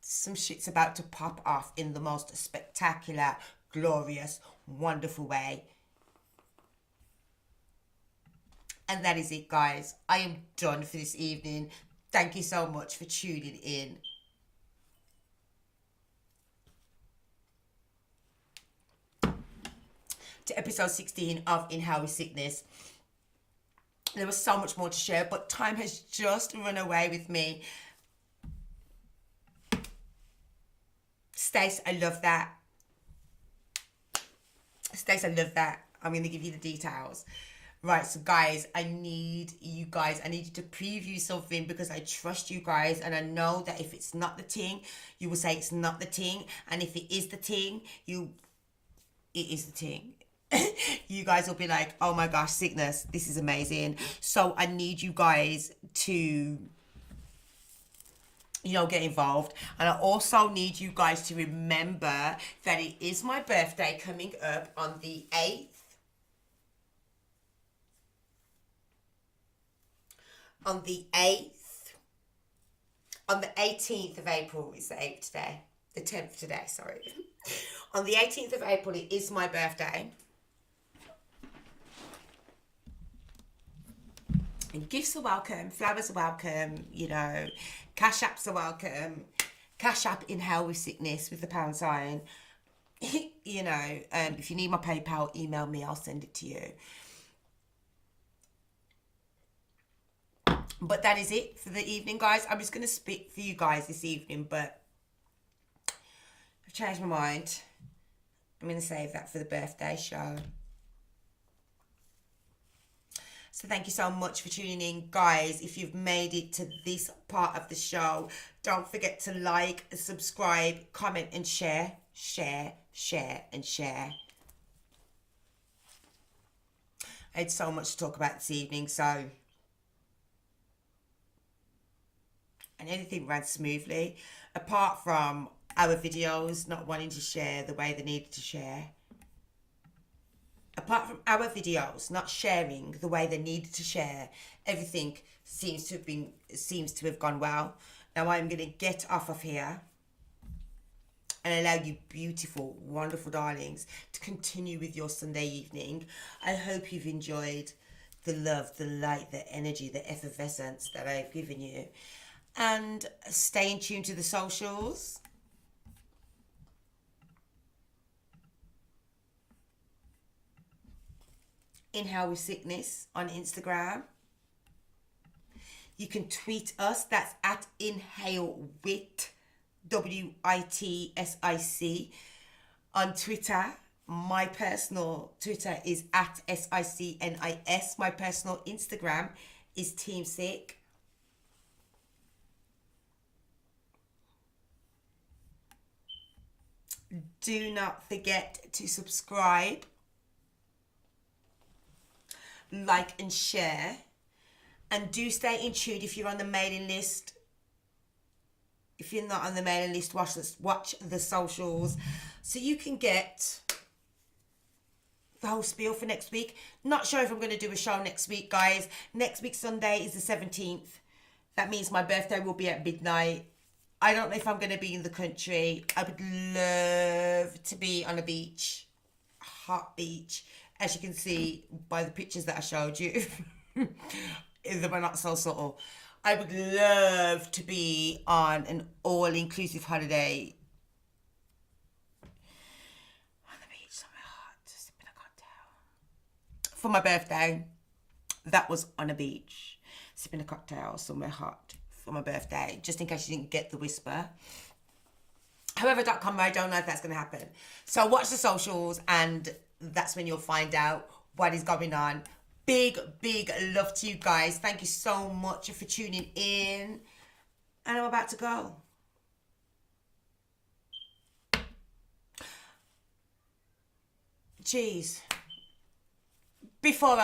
[SPEAKER 2] some shit's about to pop off in the most spectacular, glorious, wonderful way. And that is it, guys. I am done for this evening. Thank you so much for tuning in. To episode 16 of In Hell with Sic'Nis. There was so much more to share, but time has just run away with me. Stace, I love that. Stace, I love that. I'm going to give you the details. Right, so guys, I need you to preview something because I trust you guys, and I know that if it's not the thing, you will say it's not the thing, and if it is the thing, it is the thing. You guys will be like, oh my gosh, Sic'Nis, this is amazing. So I need you guys to, get involved. And I also need you guys to remember that it is my birthday coming up on the 8th. On the 18th of April, is the 8th today. The 10th today, sorry. On the 18th of April, it is my birthday. And gifts are welcome, flowers are welcome, cash apps are welcome. Cash app In Hell with Sic'Nis with the £. If you need my PayPal, email me, I'll send it to you. But that is it for the evening, guys. I'm just going to speak for you guys this evening, but I've changed my mind. I'm going to save that for the birthday show. So thank you so much for tuning in, guys. If you've made it to this part of the show, don't forget to like, subscribe, comment, and share. Share, and share. I had so much to talk about this evening, so and everything ran smoothly, apart from our videos not wanting to share the way they needed to share. Apart from our videos not sharing the way they needed to share, everything seems to have gone well. Now I'm going to get off of here. and allow you beautiful, wonderful darlings to continue with your Sunday evening. I hope you've enjoyed the love, the light, the energy, the effervescence that I've given you. And stay in tune to the socials. Inhale with Sic'Nis on Instagram. You can tweet us. That's at Inhale with WITSIC on Twitter. My personal Twitter is at SICNIS. My personal Instagram is Team Sick. Do not forget to subscribe, like and share, and do stay in tune if you're on the mailing list. If you're not on the mailing list, watch the socials so you can get the whole spiel for next week. Not sure if I'm going to do a show next week, guys. Next week Sunday is the 17th. That means my birthday will be at midnight. I don't know if I'm going to be in the country. I would love to be on a beach, a hot beach, as you can see by the pictures that I showed you. They were not so subtle. I would love to be on an all-inclusive holiday on the beach somewhere hot, sipping a cocktail. For my birthday, that was on a beach, sipping a cocktail somewhere hot for my birthday, just in case you didn't get the whisper. However.com, I don't know if that's going to happen. So watch the socials and that's when you'll find out what is going on. Big love to you guys. Thank you so much for tuning in. And I'm about to go. Jeez. Before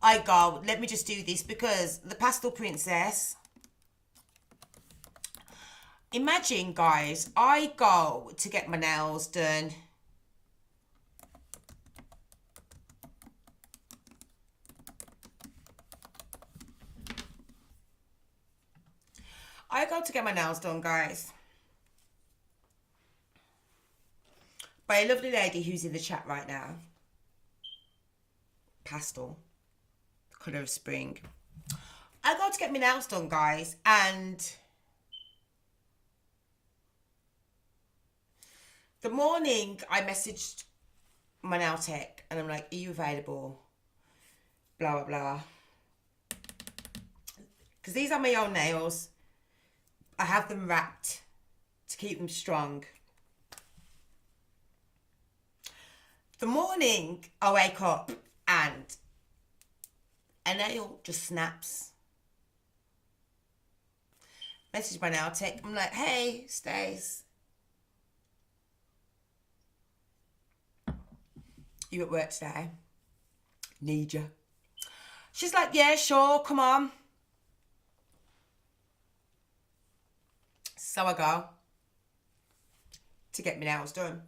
[SPEAKER 2] I go, let me just do this because the Pastel Princess. Imagine, guys, I go to get my nails done. I go to get my nails done, guys, by a lovely lady who's in the chat right now. Pastel, the colour of spring. I go to get my nails done, guys, and the morning I messaged my nail tech and I'm like, are you available? Blah, blah, blah. Because these are my own nails. I have them wrapped to keep them strong. The morning I wake up and a nail just snaps. Message my nail tech. I'm like, hey, Stace, you at work today? Need you. She's like, yeah, sure, come on. So I go to get my nails done.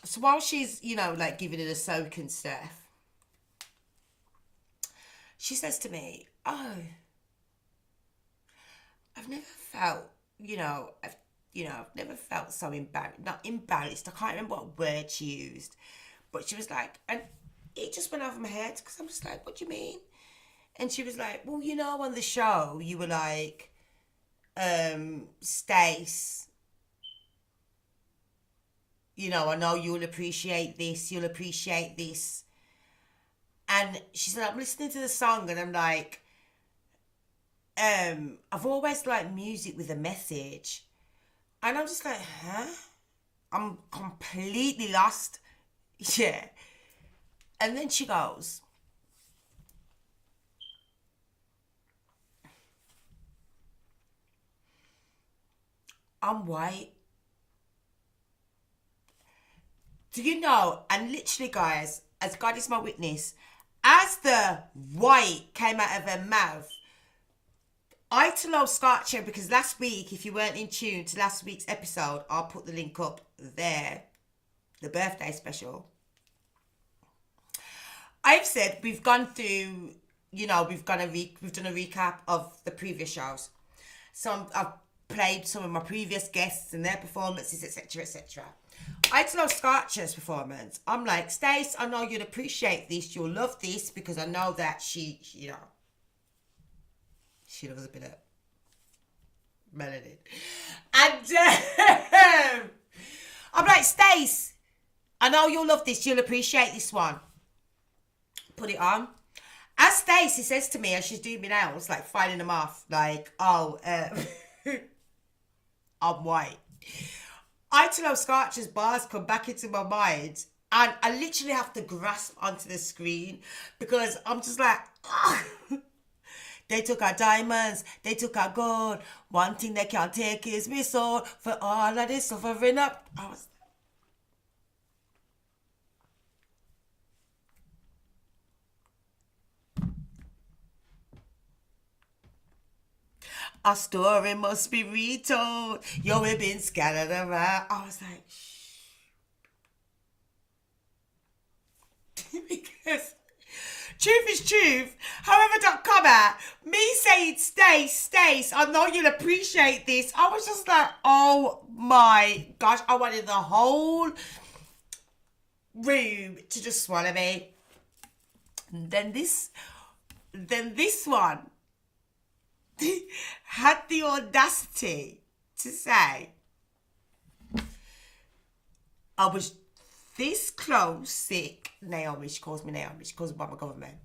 [SPEAKER 2] So while she's, like giving it a soak and stuff, she says to me, oh, I've never felt, I've never felt so embarrassed. Not embarrassed, I can't remember what word she used. But she was like, and it just went over my head because I'm just like, what do you mean? And she was like, well, on the show, you were like, Stace, I know you'll appreciate this, And she said, I'm listening to the song and I'm like, I've always liked music with a message. And I'm just like, huh? I'm completely lost. Yeah. And then she goes, I'm white. Do you know? And literally, guys, as God is my witness, as the white came out of her mouth, I to love Scarcher, because last week, if you weren't in tune to last week's episode, I'll put the link up there, the birthday special. I've said we've gone through, we've done a recap of the previous shows. I've played some of my previous guests and their performances, etc., etc. I told Scarcher's performance, I'm like, Stace, I know you'll appreciate this, you'll love this, because I know that she loves a bit of melanin. And I'm like, Stace, I know you'll love this, you'll appreciate this one. Put it on. As Stacey says to me as she's doing me nails, like filing them off, like, oh, I'm white. I tell Scarcher's bars come back into my mind, and I literally have to grasp onto the screen because I'm just like, oh. They took our diamonds, they took our gold. One thing they can't take is me soul. For all of this suffering up, our story must be retold. Yo, we've been scattered around. I was like, shh. Because truth is truth. However.com me saying, Stace, I know you'll appreciate this. I was just like, oh my gosh. I wanted the whole room to just swallow me. And then this one had the audacity to say, I was this close, sick, Naomi, she calls me Naomi, she calls me by my government.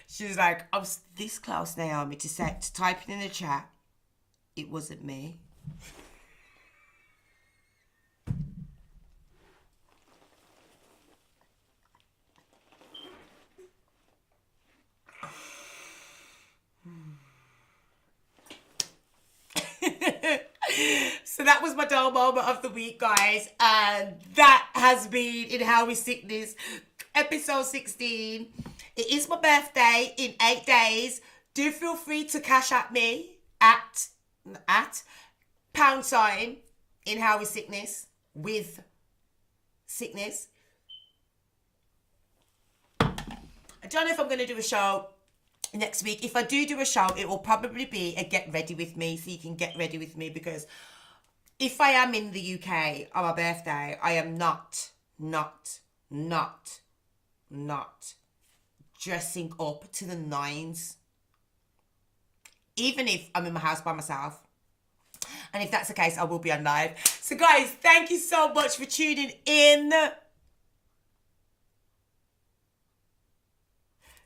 [SPEAKER 2] She was like, I was this close, Naomi, to type it in the chat, it wasn't me. So that was my dull moment of the week, guys, and that has been In How We Sic'Nis, episode 16. It is my birthday in 8 days. Do feel free to cash at me at # In How We Sic'Nis with Sic'Nis. I don't know if I'm going to do a show next week. If I do a show, it will probably be a get ready with me, so you can get ready with me, because if I am in the UK on my birthday, I am not dressing up to the nines, even if I'm in my house by myself. And if that's the case, I will be on live. So guys, thank you so much for tuning in.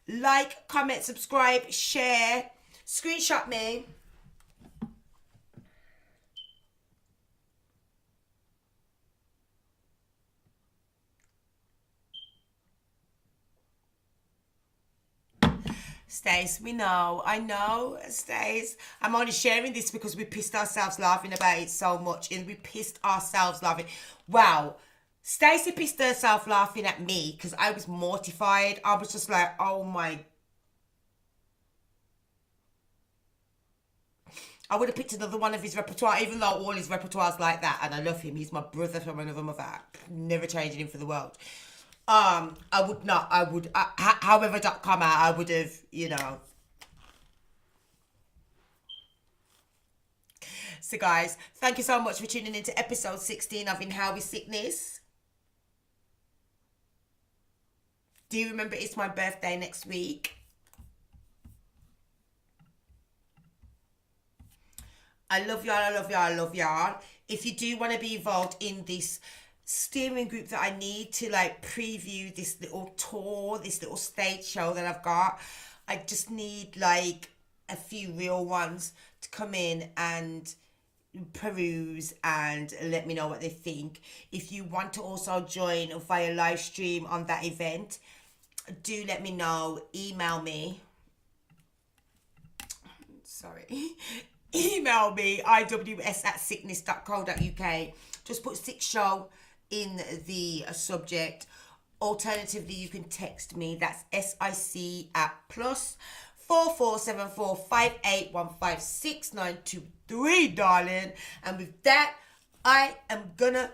[SPEAKER 2] Like, comment, subscribe, share, screenshot me. Stace, I know, Stace. I'm only sharing this because we pissed ourselves laughing about it so much, and we pissed ourselves laughing. Wow. Stacey pissed herself laughing at me because I was mortified. I was just like, oh my. I would have picked another one of his repertoire, even though all his repertoire's like that, and I love him. He's my brother from another mother. Never changing him for the world. However.com, I would have, So guys, thank you so much for tuning into episode 16 of In How We Sic'Nis. Do you remember it's my birthday next week? I love y'all. If you do want to be involved in this steering group that I need to preview this little tour, this little stage show that I've got, I just need a few real ones to come in and peruse and let me know what they think. If you want to also join via live stream on that event, do let me know. Email me, iws@sic'nis.co.uk. just put Sick Show in the subject. Alternatively, you can text me. That's SIC at +447458156923, darling. And with that, I am gonna